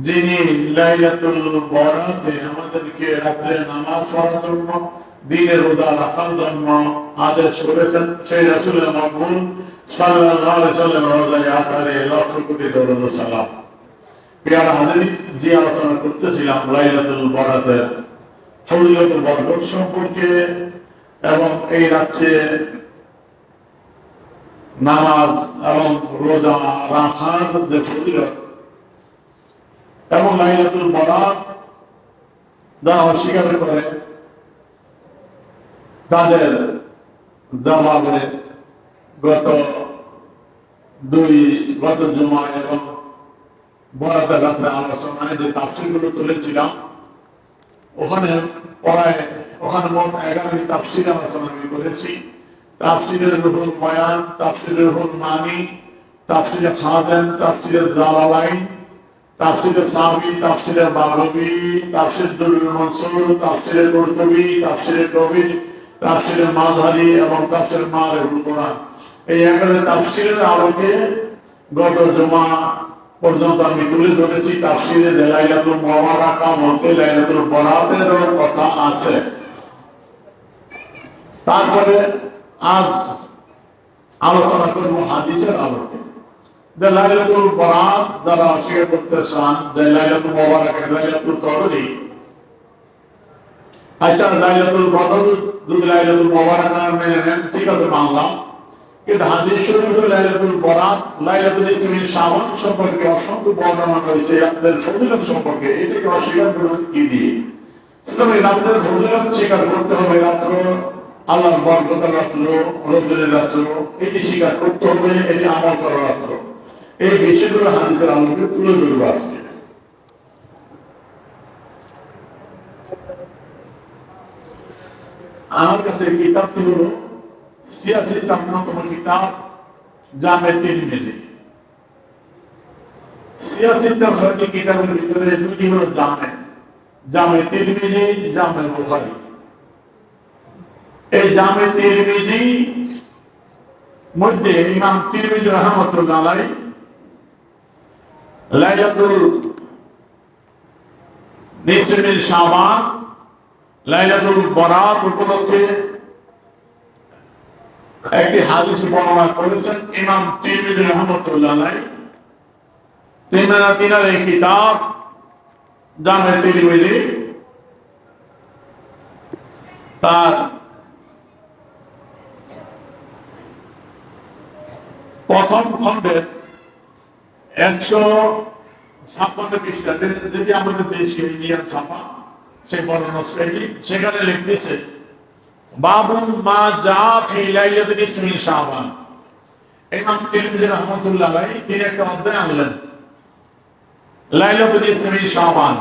যিনি লাইলাতুল বরাতে আমাদেরকে রাত্রে নামাজ পড়ার জন্য, দিনে রোজা রাখার জন্য আদেশ করেছেন, সেই রাসূলের মকবুল সাল্লাল্লাহু আলাইহি ওয়াসাল্লাম রোজায় আকারে লক্ষ কোটি দরুদ ও সালাম। প্রিয় হাজিরিন, যে আলোচনা করতেছিলাম লাইলাতুল বরাতের ফজিলত ও বরকত সম্পর্কে এবং এই রাত্রে নামাজ এবং রোজা রাখার যে ফজিলত এবং লাইলাতুল বরাত যারা অস্বীকার করে তাদের জবাবে গত জুমা এবং বরাতের রাত্রে আলোচনায় যে তাফসীরগুলো তুলেছিলাম, ওখানে মোট 11টি তাফসীর আলোচনা আমি করেছি। তাফসীরে রুহুল বয়ান, তাফসীরে রুহুল মানি, তাফসীরে খাজান, তাফসীরে জালালাইন, তাফসীরে সাবি, তাফসীরে বাগবী, তাফসীর দুরুল মনসুর, তাফসীরে কুরতুবী, তাফসীরে কবির, তাফসীরে মাযহারি এবং তাফসীরে মারিফুল কুরআন। এই 11 তাফসীরের আলোকে গত জুমা পর্যন্ত আমি তুলে ধরেছি তাফসীরে লাইলাতুল মুবারাকা মধ্যে লাইলাতুল বরাতের কথা আছে। তারপরে আজ আলোচনা করব হাদিসের আলোকে যে লাইলাতুল বরাত যারা অস্বীকার করতে চান যে লাইলাতুল মুবারাকা লাইলাতুল কদরি, আচ্ছা লাইলাতুল কদর যদি লাইলাতুল মুবারাকা মেনে নেন ঠিক আছে মানলাম, কিন্তু হাদিস শরীফে লাইলাতুল বরাত লাইলাতুল ইসমিন শাবান সম্পর্কে অসংখ্য বর্ণনা রয়েছে, রাতের ফজিলত সম্পর্কে। এটাকে অস্বীকার করবেন কি দিয়ে? সুতরাং এই রাতের ফজিলত স্বীকার করতে হবে। রাত্র আল্লাহর বরকতের রাত্র, রজনীর রাত্র, এটি স্বীকার করতে হবে, এটি আমল করার রাত্র। এই বিষয়গুলো হাদিসের আলোকে তুলে ধরবো আজকে। আমার কাছে কিতাবটি হলো সিয়াসি অন্যতম কিতাব জামে তিরমিজি। সিয়াসি 6টি কিতাবের ভিতরে দুটি হলো জামে তিরমিজি, জামে বুখারী। এই জামে তিরমিজি মধ্যে ইমাম তিরমিজি রাহমাতুল্লাহ আলাইহি লাইলাতুল নিসফিল শাবান লাইলাতুল বরাত উপলক্ষে একটি হাদিস বর্ণনা করেছেন ইমাম তিরমিজি রাহমাতুল্লাহ আলাইহি। তিনার এই কিতাব জামে তিরমিজি তার প্রথম খণ্ডের 156 পৃষ্ঠা, যদি আমাদের দেশে ইন্ডিয়ান ছাপা সেই বর্ণনা সেখানে লিখতেছে বাবুন মা জা ফি লাইলাতুল ইসমিন শাবান। ইমাম তিরমিজি রাহমাতুল্লাহ আলাইহি তিনি একটা অধ্যায় আনলেন লাইলাতুল ইসমিন শাবান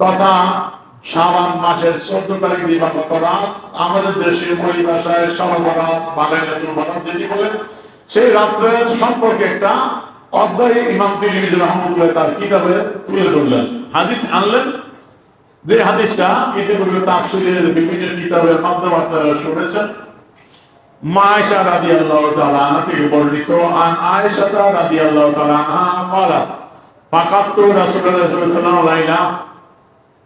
তথা শাবান মাসের 14 তারিখ দিবাগত রাত, আমাদের দেশের পরিভাষায় শবে বরাত বা লাইলাতুল বরাত যেটি বলেন, সেই রাত্রের সম্পর্কে একটা অধ্যায় ইমাম তিরমিজি রাহমাতুল্লাহ তার কিতাবে তুলে ধরলেন, হাদিস আনলেন। যে হাদিসটা ইতিপূর্বে তাফসীরের বিভিন্ন কিতাবের মাধ্যমে আপনারা শুনেছেন। মা আয়েশা রাদিয়াল্লাহু তাআলা আনহা থেকে বর্ণিত, আন আয়েশা রাদিয়াল্লাহু তাআলা আনহা قالت فقدت رسول الله صلى الله عليه وسلم ليلة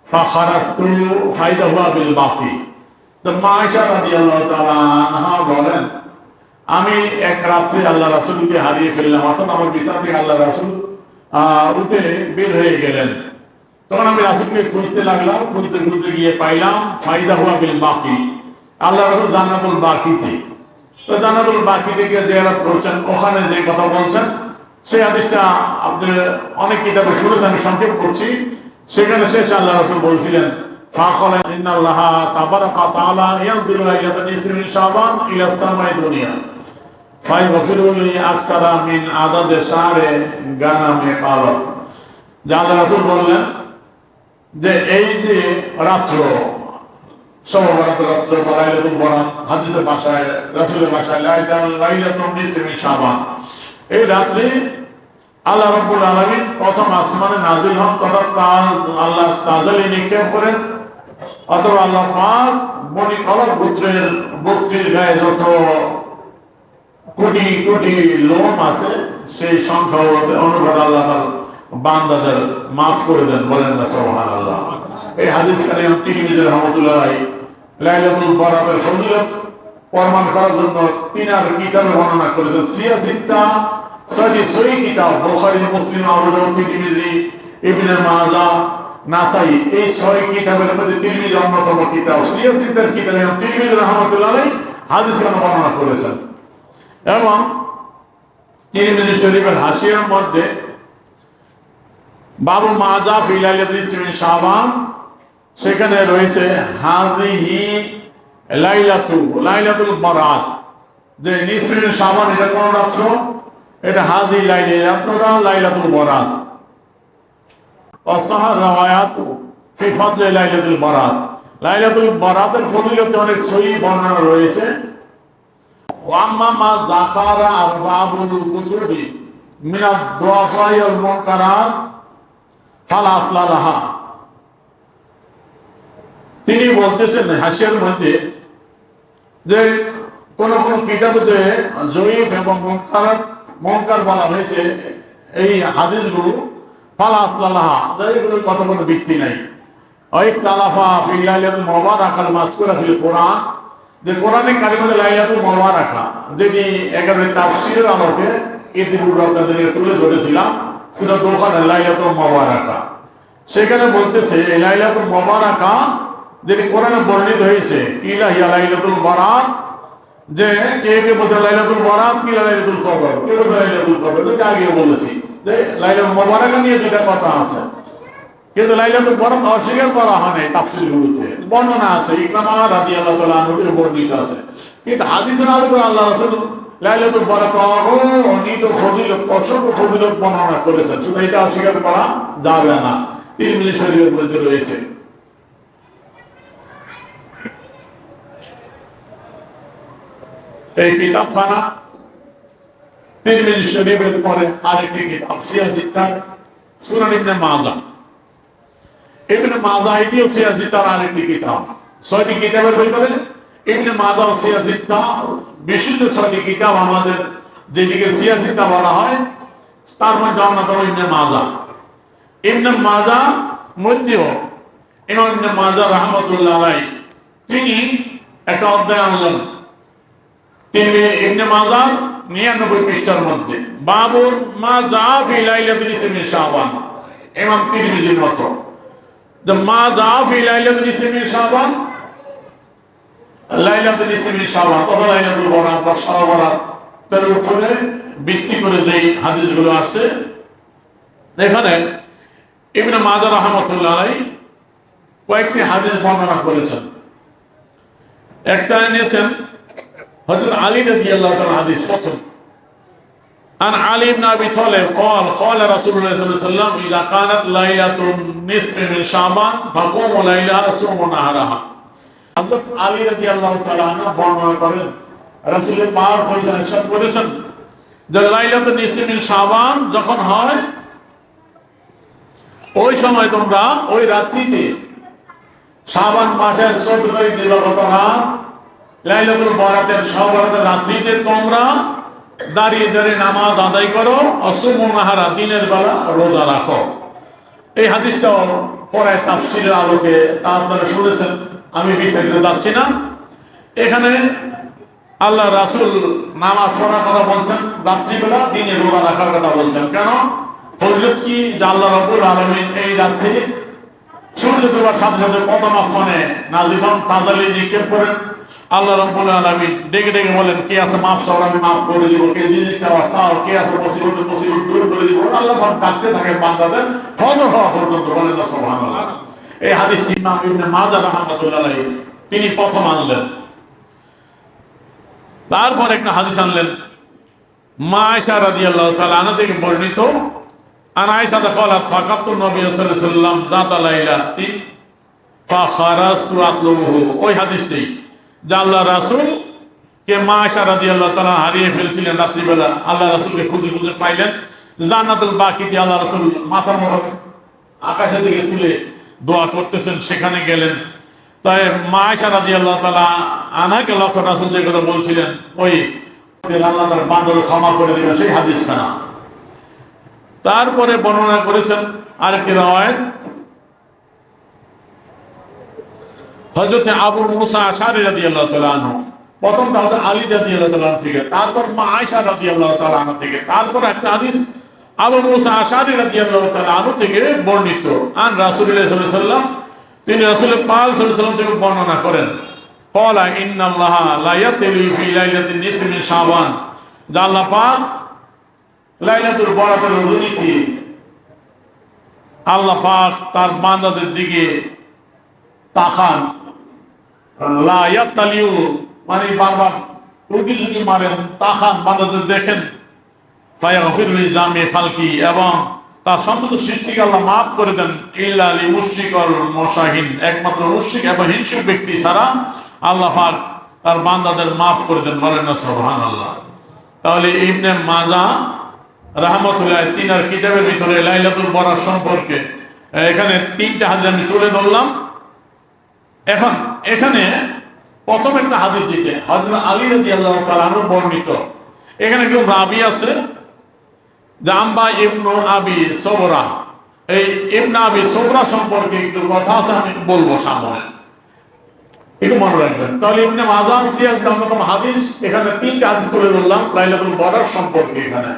فخرجت فإذا هو بالباقي। তো মা আয়েশা রাদিয়াল্লাহু তাআলা আনহা বলেন, আমি এক রাতে আল্লাহ রাসূলকে হারিয়ে ফেললাম, অর্থাৎ আমার বিছানা থেকে আল্লাহ রাসূল উঠে বের হয়ে গেলেন। তখন আমি রাসূলকে খুঁজতে লাগলাম, খুঁজতে গিয়ে পাইলাম ফাইদা হুয়া বিল বাকি, আল্লাহ রাসূল জান্নাতুল বাকিতে। তো জান্নাতুল বাকিতে গিয়ে জিয়ারত করছেন, ওখানে যে কথা বলছেন সেই হাদিসটা আপনি অনেক কিতাবে শুনেছেন, আমি সংক্ষেপ করছি। সেখানে শেষে আল্লাহ রাসূল বলছিলেন ফাকালা ইন্নাল্লাহা তাবারাকা তাআলা ইয়ানজিলু লাইলাতাল ইসমিন শাবান ইলা সামাই দুনিয়া ফায়াগফিরু লি আকসারা মিন আদাদে শাহরে গানামে কালা। আল্লাহ রাসূল বললেন যে এই যে রাত্র শবে বরাতের রাত্র বা লাইলাতুল বরাত, হাদিসের ভাষায় রাসূলের ভাষায় লাইলাতুল ইসমিন শাবান, এই রাত্রে আল্লাহ রাব্বুল আলামিন প্রথম আসমানে নাজিল হন, তথা আল্লাহ তাজালি নিক্ষেপ করেন, অথবা আল্লাহ পাক বনি কলব গোত্রের বকরির গায়ে যত কোটি কোটি লোম আছে সেই সংখ্যা অনুপাতে আল্লাহ বান্দাদের মাফ করে দেন, বলেন না সুবহানাল্লাহ। এই হাদিস কারীম তিরমিজি রাহমাতুল্লাহ আলাইহি লাইলাতুল বরাতের ফজিলত প্রমাণ করার জন্য তিনার কিতাবে বর্ণনা করেছেন। সিয়াসিত্তা ছয়টি সহিহ কিতাব, বুখারী, মুসলিম, আবু দাউদ, তিরমিজি, ইবনে মাজাহ, নাসাই, এই ছয় কিতাবের মধ্যে তিরমিজি অন্যতম কিতাব। সিয়াসিত্তার কিতাবে তিরমিজি রাহমাতুল্লাহ আলাইহি হাদিস কেন বর্ণনা করেছেন। এবং তিরমিজি শরীফের হাসিয়ার মধ্যে বাবু মাজা ফি লাইলাতুল নিসফি মিন শাবান, সেখানে রয়েছে হাযিহি লাইলাতুল বারাত, যে নিসফি মিন শাবান এটা কোন রাত্র, এটা হাযি রাত্রটা লাইলাতুল বারাত। অসহার রাওয়ায়াত ফি ফাদলি লাইলাতুল বারাত, লাইলাতুল বারাতের ফজিলতে অনেক সহিহ বর্ণনা রয়েছে। ওয়াম্মা মা যাকারা আরবাবুল কুতুবি মিনাদ দুআফাই ওয়াল মুনকারাত ফালা আসলা লাহা। তিনি বলতেছেন হাসিয়ার মধ্যে যে কোন কোন কিতাবে যে জয়ীফ এবং মুনকার বলা হয়েছে এই হাদিসগুলো, ফালা আসলা লাহা, এগুলোর কথা কোনো ভিত্তি নাই। ওয়াইক তালাফা ফি লাইলাতুল মুবারাকাল মাযকুরা ফিল কোরআন, যে কোরআনে কারিমে লাইলাতুল মুবারাকা যেটি একেবারে তাফসীরের আলোকে ইতিপূর্বে আপনাদের তুলে ধরেছিলাম, সূরা দুখানের লাইলাতুল মুবারাকা, সেখানে বলতেছে এই লাইলাতুল মুবারাকা যেটি কোরআনে বর্ণিত হয়েছে, কিলা হিয়া লাইলাতুল বারাত, যে কে বলছে লাইলাতুল বারাত, কিলা লাইলাতুল কদর, কে বলছে লাইলাতুল কদর, যেটা আগে বলেছি যে লাইলাতুল মুবারাকা নিয়ে দুইটা কথা আছে, কিন্তু লাইলাতুল বারাত অস্বীকার করা হয় নাই। তাফসীরগুলোতে বর্ণনা আছে, ইকরামা রাদিয়াল্লাহু তাআলা আনহু বর্ণিত আছে, কিন্তু হাদিসের আলোকে আল্লাহ রাসূল লাইলাতুল বারাত অনিত ফজিলত, অসংখ্য ফজিলত বর্ণনা করেছেন, শুধু এটা অস্বীকার করা যাবে না। তিরমিজি শরীফের মধ্যে রয়েছে। এই কিতাবখানা তিরমিজি শরীফের পরে আরেকটি কিতাব সিয়াসিত্তার সুনান ইবনে মাজাহ। ইবনে মাজাহ এটিও সিয়াসিত্তার আরেকটি কিতাব। ছয়টি কিতাবের ভিতরে ইবনে মাজাহ সিয়াসিত্তা বিশুদ্ধ ছয়টি কিতাব, আমাদের যেদিকে সিয়াসিত্তা বলা হয় তার মধ্যে অন্যতম ইবনে মাজাহ। ইবনে মাজাহ মধ্যেও ইমাম ইবনে মাজাহ রাহমাতুল্লাহ আলাইহি তিনি একটা অধ্যায় আনলেন ইবনে মাজাহ 99 পৃষ্ঠার মধ্যে, বাবুল মা যা ফি লাইলাতুল নিসফি মিন শাবান, ইমাম তিরমিজির মতো, যে মা যা ফি লাইলাতুল নিসফি মিন শাবান, লাইলাতুল নিসফি মিন শাবান অথবা লাইলাতুল বারাত বা শাবান বারাত তার উপরে ভিত্তি করে যে হাদিসগুলো আছে, এখানে ইবনে মাজাহ রাহমাতুল্লাহ আলাইহি কয়েকটি হাদিস বর্ণনা করেছেন। একটা এনেছেন হযরত আলী রাদিয়াল্লাহু তাআলা হাদিস, প্রথম আন আলী ইবনে আবি তালিব قال قال رسول الله صلى الله عليه وسلم اذا كانت ليله النصف من شعبان فقوموا ليلها صوموا نهارها। হযরত আলী রাদিয়াল্লাহু তাআলা আনহু বর্ণনা করেন রাসূল পাক সাল্লাল্লাহু আলাইহি ওয়াসাল্লাম ইরশাদ করেছেন যে লাইলাতুন নিসফি মিন শাবান যখন হয় ওই সময় তোমরা ওই রাত্রিতে শাবান মাসের 14 তারিখ দিবাগত রাত লাইলাতুল বারাতের সওবরাতের রাত্রিতে তোমরা দাঁড়িয়ে দাঁড়িয়ে নামাজ আদায় করো, অসুমু নাহারা দিনের বেলা রোজা রাখো। এই হাদিসটা পরে তাফসীরের আলোকে তা আপনারা শুনেছেন, আমি বিস্তারিত যাচ্ছি না। এখানে আল্লাহ রাসূল নামাজ পড়ার কথা বলছেন রাত্রিবেলা, দিনে রোজা রাখার কথা বলছেন। কেন? ফজিলত কি? যে আল্লাহ রাব্বুল আলামিন এই রাত্রি সূর্য ডোবার সাথে সাথে প্রথম আসমানে নাজিল হন, তাজালি নিক্ষেপ করেন। আল্লাহ রাব্বুল আলামিন ডেকে ডেকে বলেন, কে আছে মাফ চাও, আমি মাফ করে দিব, কে রিজিক চাও চাও, কে আছে মুসিবত দূর করে দিব। আল্লাহ পাক ডাকতে থাকেন বান্দাদের ফজর হওয়া পর্যন্ত, বলেন না সুবহানাল্লাহ। এই হাদিসটি ইমাম ইবনে মাজাহ রাহমাতুল্লাহ আলাইহি তিনি প্রথম আনলেন। তারপর একটা হাদিস আনলেন মা আয়েশা রাদিয়াল্লাহু তাআলা আনহা থেকে বর্ণিত, আন আয়েশা قالت فقدت النبي صلى الله عليه وسلم ذات ليلة فخرجت أطلبه। ওই হাদিসটি যে আল্লাহ রাসূল কে মা আয়েশা রাদিয়াল্লাহু তাআলা হারিয়ে ফেলছিলেন রাত্রিবেলা, আল্লাহ রাসূলকে খুঁজে খুঁজে পাইলেন। জান্নাতুল বাকিতে আল্লাহ রাসূল মাথা মোবারক আকাশের দিকে তুলে দোয়া করতেছেন, সেখানে গেলেন। তাই মা আয়েশা রাদিয়াল্লাহু তাআলা আনহাকে লক্ষ্য রাসূল যে কথা বলছিলেন, ওই আল্লাহ তার বান্দাদের ক্ষমা করে দিবেন, সেই হাদিস খানা। তারপরে বর্ণনা করেছেন আরেকটি রওয়ায়াত হযরত আবু মুসা আশআরী রাদিয়াল্লাহু তাআলা আনহু, প্রথমটা হযরত আলী রাদিয়াল্লাহু তাআলা থেকে, তারপর মা আয়েশা রাদিয়াল্লাহু তাআলা আনহা থেকে, তারপর একটা হাদিস আবু মুসা আশআরী রাদিয়াল্লাহু তাআলা আনহু থেকে বর্ণিত আন রাসূলুল্লাহ সাল্লাল্লাহু আলাইহি ওয়াসাল্লাম, তিনি রাসূল পাক সাল্লাল্লাহু আলাইহি ওয়াসাল্লাম থেকে বর্ণনা করেন, ক্বালা ইন্নাল্লাহা লা ইয়াতিলু ফি লাইলাতিন নিসফি মিন শাবান, যে আল্লাহ পাক লাইলাতুল বরাতের রজনীতে আল্লাহ পাক তার বান্দাদের দিকে তাকান। লা ইয়াতালিউ মানে বারবার উকি ঝুঁকি মারেন, তাকান, বান্দাদের দেখেন। ফায়াগফির লিজামি খালকি, এবং তার সমস্ত সৃষ্টিকে আল্লাহ মাফ করে দেন। ইল্লা লিমুশরিক ওয়াল মুশাহিন, একমাত্র মুশরিক এবং হিংসুক ব্যক্তি ছাড়া আল্লাহ পাক তার বান্দাদের মাফ করে দেন। বলেন না সুবহানাল্লাহ। তাহলে ইবনে মাজাহ রাহমাতুল্লাহ তিনার কিতাবের ভিতরে লাইলাতুল বরাত সম্পর্কে এখানে তিনটা হাদিস আমি তুলে ধরলাম। এখন এখানে প্রথম একটা হাদিস যেটা হযরত আলী রাদিয়াল্লাহু তাআলা আনহু বর্ণিত, এখানে কেউ রাবী আছে জাম্বা ইবনু আবি সবরা। এই ইবনে আবি সবরা সম্পর্কে একটু কথা আছে, আমি বলবো সামনে, একটু মনে রাখবেন। তাহলে ইবনে মাজাহ সিয়াজ নামক হাদিস, এখানে তিনটা হাদিস তুলে ধরলাম লাইলাতুল বরাত সম্পর্কে। এখানে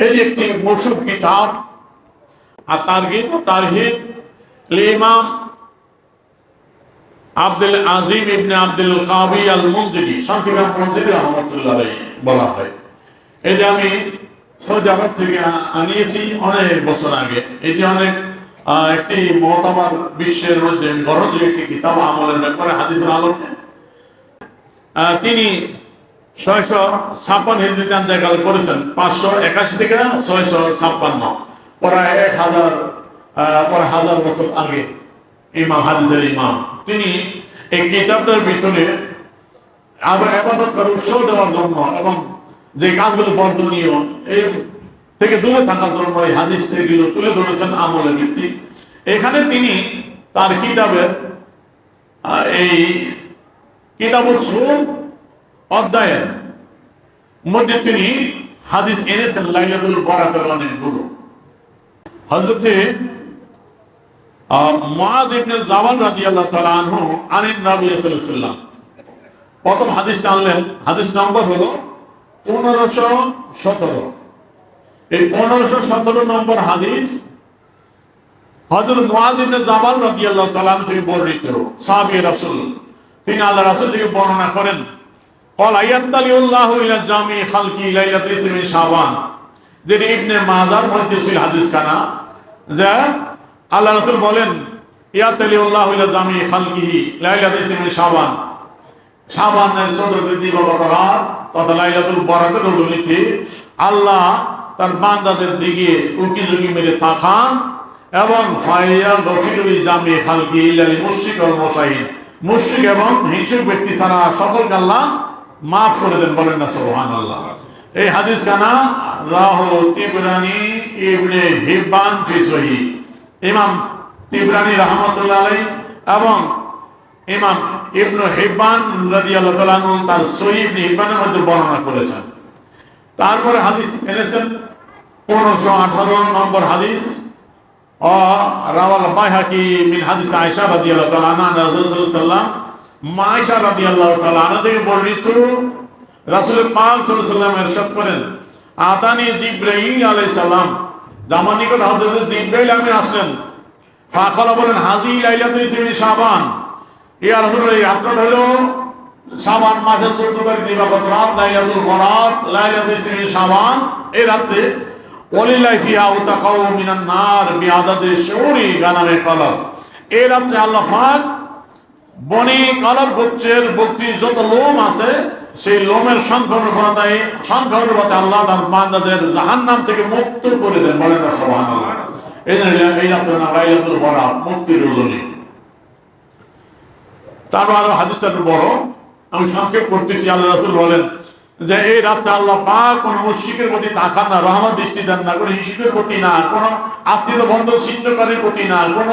এটি একটি মশহুর কিতাব আত-তারগীব ওয়া তারহীব ইমাম আব্দুল আজিম ইবনে আব্দুল কাবি আল মুনজিরি, সংক্ষেপে মুনজিরি রাহমাতুল্লাহ আলাইহি বলা হয়। এটা আমি সৌদি আরব থেকে আনিয়েছি অনেক বছর আগে। এটি অনেক একটি মুতাবার বিশ্বের মধ্যে গ্রহণযোগ্য একটি কিতাব আমলের ব্যাপারে হাদিসের আলোকে। তিনি 656 হিজরিতে ইন্তেকাল করেছেন, 581 থেকে 656, প্রায় 1000 বছর আগে ইমাম, হাদিসের ইমাম। তিনি এই কিতাবটার ভিতরে আবার ইবাদত করে উৎসাহ দেওয়ার জন্য এবং যে কাজগুলো বর্জনীয় এই থেকে দূরে থাকার জন্য এই হাদিসগুলো তুলে ধরেছেন আমলের ভিত্তিক। এখানে তিনি তার কিতাবের এই কিতাবুস সুম অধ্যায়ের মধ্যে তিনি হাদিস এনেছেন লাইলাতুল বরাতের অনেকগুলো। হযরত মুআয ইবনে জাবাল রাদিয়াল্লাহু তাআলা আনহু আনিন নবী সাল্লাল্লাহু আলাইহি ওয়াসাল্লাম, প্রথম হাদিসটা আনলেন। হাদিস নম্বর হলো 1517। এই 1517 নম্বর হাদিস হযরত মুআয ইবনে জাবাল রাদিয়াল্লাহু তাআলা আনহু থেকে বর্ণিত, সাহাবী রাসূল। তিনি আল্লাহর রাসূল থেকে বর্ণনা করেন, ক্বালা ইয়াতালিউল্লাহু ইলা জামি খালকি লাইলাতুল ইসমি শাবান। যেটি ইবনে মাজাহর মধ্যে ছিল হাদিস খানা, যে আল্লাহ রাসূল বলেন ইয়াতালিউল্লাহু ইলা জামি খালকিহি লাইলাতুল ইসমি শাবান, শাবানের 14 দিবাগত রাত তথা লাইলাতুল বরাতের রজনীতে আল্লাহ তার বান্দাদের দিকে উকি ঝুঁকি মেরে তাকান এবং ফায়াগফিরু লিজামি খালকি ইল্লা লিমুশরিক ওয়াল মুশাহিন, মুশরিক এবং হিংসুক ব্যক্তি ছাড়া সকলকে আল্লাহ মাফ করে দেন। বলেন না সুবহানাল্লাহ। এই হাদিস কানা রাহু তিবরানি ইবনে হিব্বান ফি সহিহ, ইমাম তিবরানি রাহমাতুল্লাহ আলাইহি এবং ইমাম ইবনে হিব্বান রাদিয়াল্লাহু তাআলা আনহু তার সহিহ ইবনে হিব্বানের মধ্যে বর্ণনা করেছেন। তারপরে হাদিস এনেছেন 1518 নম্বর হাদিস, রাওয়াল বাইহাকি মিন হাদিস আয়েশা রাদিয়াল্লাহু তাআলা আনহা রাসূলুল্লাহ সাল্লাল্লাহু আলাইহি ওয়াসাল্লাম, মা আয়েশা রাদিয়াল্লাহু তাআলা আনহা থেকে বর্ণিত, রাসূল পাক সাল্লাল্লাহু আলাইহি ওয়াসাল্লাম ইরশাদ করেন, আতানি জিবরাইল আলাইহিস সালাম, আমার নিকট হযরত জিবরাইল আমিন আসলেন। ফাকালা, বলেন, হাজি লাইলাতুল ইসমি শাবান, ইয়া রাসূলুল্লাহ, এই রাতটা হলো শাবান মাসের 14 তারিখ দিবাগত রাত, লাইলাতুল বরাত, লাইলাতুল ইসমি শাবান। এই রাতে ওয়ালিল্লাহি ফিহা উতাকাউ মিনান নার বিআদাদি শুরি গানামে কলব। এই রাতে আল্লাহ পাক বনি কলব গোত্রের বকরি যত লোম আছে সেই লোমের সংখ্যা অনুপাতে আল্লাহ তার বান্দাদের জাহান্নাম থেকে মুক্ত করে দেন। বলেন না সুবহানাল্লাহ। এই যে এই রাতে লাইলাতুল বরাত, মুক্তির রজনী। তারপর আরো হাদিসটা একটু বড়, আমি সংক্ষেপ করতেছি। আল্লাহ রাসূল বলেন যে এই রাতে আল্লাহ পাক কোন মুশরিকের প্রতি তাকান না, রহমত দৃষ্টি দেন না, কোন হিংসুকের প্রতি না, কোন আত্মীয় বন্ধন ছিন্নকারীর প্রতি না, কোন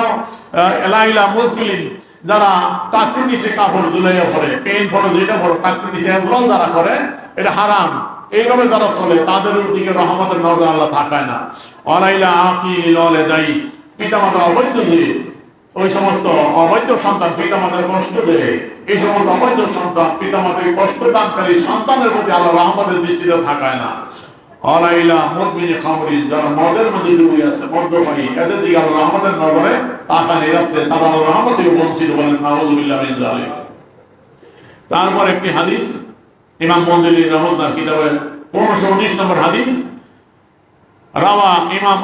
লাইলা মুসলিম যারা টাকুর নিচে কাপড় ঝুলাইয়া পড়ে, পেন পড়ে, যেটা পড়ে টাকুর নিচে এজরাল যারা করে, এটা হারাম। এইভাবে যারা চলে তাদের দিকে রহমতের নজর আল্লাহ তাকায় না। অলাইলা আকিল ওয়ালিদাই, পিতামাতার অবৈধ যে ওই সমস্ত অবৈধ সন্তান পিতামাতার কষ্ট দেয়, এই সমস্ত অবৈধ সন্তান পিতামাতাকে কষ্ট দানকারী সন্তানের প্রতি আল্লাহ রহমতের দৃষ্টিতে তাকায় না। অলাইলা মুদমিনী খামরি, যারা মদের মধ্যে ডুবে আছে, মদ্যপানী, এদের দিকে আল্লাহ রহমতের নজরে তাকায় রাখছে, তারা আল্লাহ রহমত থেকে বঞ্চিত, বলেন নাউযুবিল্লাহ মিন যালিক। তারপর একটি হাদিস ইমাম মন্দিরি রহমতুল্লাহ কিতাবে 1519 নম্বর হাদিস, রাওয়া ইমাম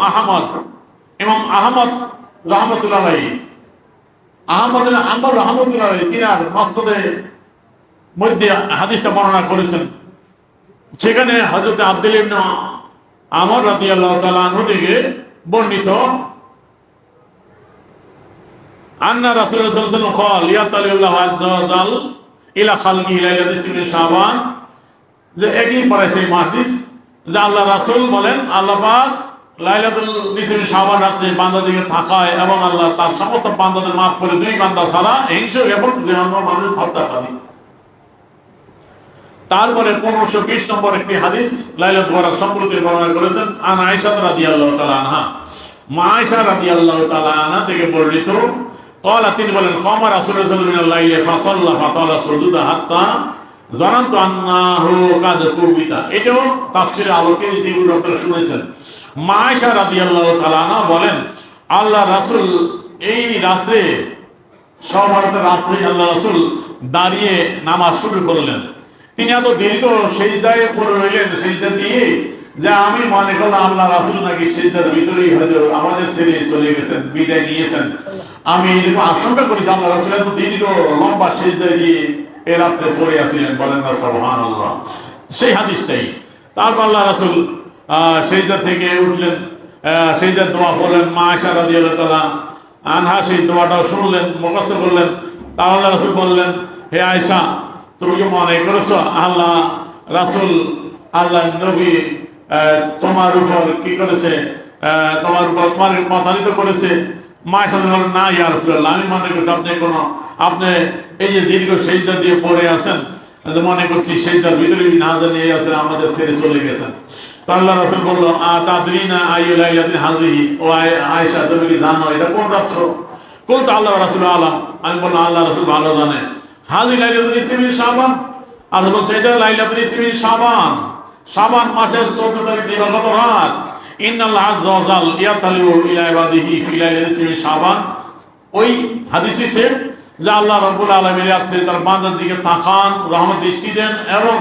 আহমদ রহমতুল্লাহ আলাইহি, আহমদ বিন হাম্বল রহমতুল্লাহ আলাইহি তিনার মাসনাদে মধ্যে হাদিসটা বর্ণনা করেছেন। সেখানে হযরত আব্দুল্লাহ ইবনে আমর রাদিয়াল্লাহু তাআলা আনহু থেকে বর্ণিত, আন্না রাসূলুল্লাহ সাল্লাল্লাহু আলাইহি ওয়াসাল্লাম قال ইয়াতালিল্লাহু আযজা ওয়া জাল ইলা খালকিহি লাইলাতুল নিসফি শাবান, যে একই পরে সেই হাদিস যে আল্লাহ রাসূল বলেন আল্লাহ পাক লাইলাতুল নিসফি শাবান রাতে বান্দাদেরকে তাকায় এবং আল্লাহ তার সমস্ত বান্দাদের মাফ করে দুই বান্দা ছাড়া হিংসুক এবং জাহান্নামী মানুষ হত্যাকারী। তারপরে 1520 নম্বর একটি হাদিস লাইলাতুল বরাত সম্পর্কে বর্ণনা করেছেন আন আয়েশা রাদিয়াল্লাহু তাআলা আনহা, মা আয়েশা রাদিয়াল্লাহু তাআলা আনহা থেকে বর্ণিত, ক্বালা তিনি বলেন কামা রাসূলুল্লাহ সাল্লাল্লাহু আলাইহি ওয়া সাল্লাম মিনাল ফাসাল্লা ফাতালা সুজুদা হাত্তা জানান্তু আন্নাহু কাদ কুবিতা। এটাও তাফসীরের আলোকে যেগুলো আপনারা শুনেছেন। মা আয়েশা রাদিয়াল্লাহু তাআলা আনহা বলেন আল্লাহ রাসূল এই রাত্রে, সওবরাতের রাত্রে আল্লাহ রাসূল দাঁড়িয়ে নামাজ শুরু করলেন। তিনি এত দীর্ঘ সিজদায় পড়ে রইলেন, সিজদা দিয়ে, যে আমি মনে করলাম আল্লাহ রাসূল নাকি সিজদার ভিতরেই হয়তো আমাদের ছেড়ে চলে গেছেন, বিদায় নিয়েছেন। আমি এরকম আশঙ্কা করেছি আল্লাহ রাসূল এত দীর্ঘ লম্বা সিজদা দিয়ে এই রাত্রে পড়ে আছিলেন, বলেন না সুবহানাল্লাহ। সেই হাদিসটাই। তারপর আল্লাহ রাসূল সিজদা থেকে উঠলেন, সিজদার দোয়া পড়লেন। মা আয়েশা রাদিয়াল্লাহু তাআলা আনহা সেই দোয়াটাও শুনলেন, মুখস্থ করলেন। তার আল্লাহ রাসূল বললেন, হে আয়েশা, তুমি কি মনে করেছো আল্লাহ রাসূল আল্লাহ নবী তোমার উপর কি করেছে, তোমার উপর তোমার প্রতারিত করেছে? মা আয়েশা বললেন, না ইয়া রাসূলুল্লাহ, আমি মনে করছি আপনি এই যে দীর্ঘ সিজদা দিয়ে পড়ে আছেন, মনে করছি সিজদার ভিতরেই না জানি এই আছেন, আমাদের ছেড়ে চলে গেছেন। তো আল্লাহ রাসূল বলল, তাদরিনা আইয়ু লাইলাতিন হাযিহি, ও আয়েশা তুমি কি জানো এটা কোন রাত্র? কোন? আল্লাহ রাসূল আলাম। আমি বললাম আল্লাহ রাসূল ভালো জানেন। হাজি লাইলাতুল নিসফি শাবান, আর বলছে এটা লাইলাতুল নিসফি শাবান, শাবান মাসের 14 তারিখ দিবাগত রাত। ইন্নাল্লাহ আযজা ওয়া জাল ইয়াতালিউ ইলা ইবাদিহি ফি লাইলাতুল নিসফি শাবান। ওই হাদিসে সে যে আল্লাহ রাব্বুল আলামিন রাতে তার বান্দার দিকে তাকান, রহমত দৃষ্টি দেন এবং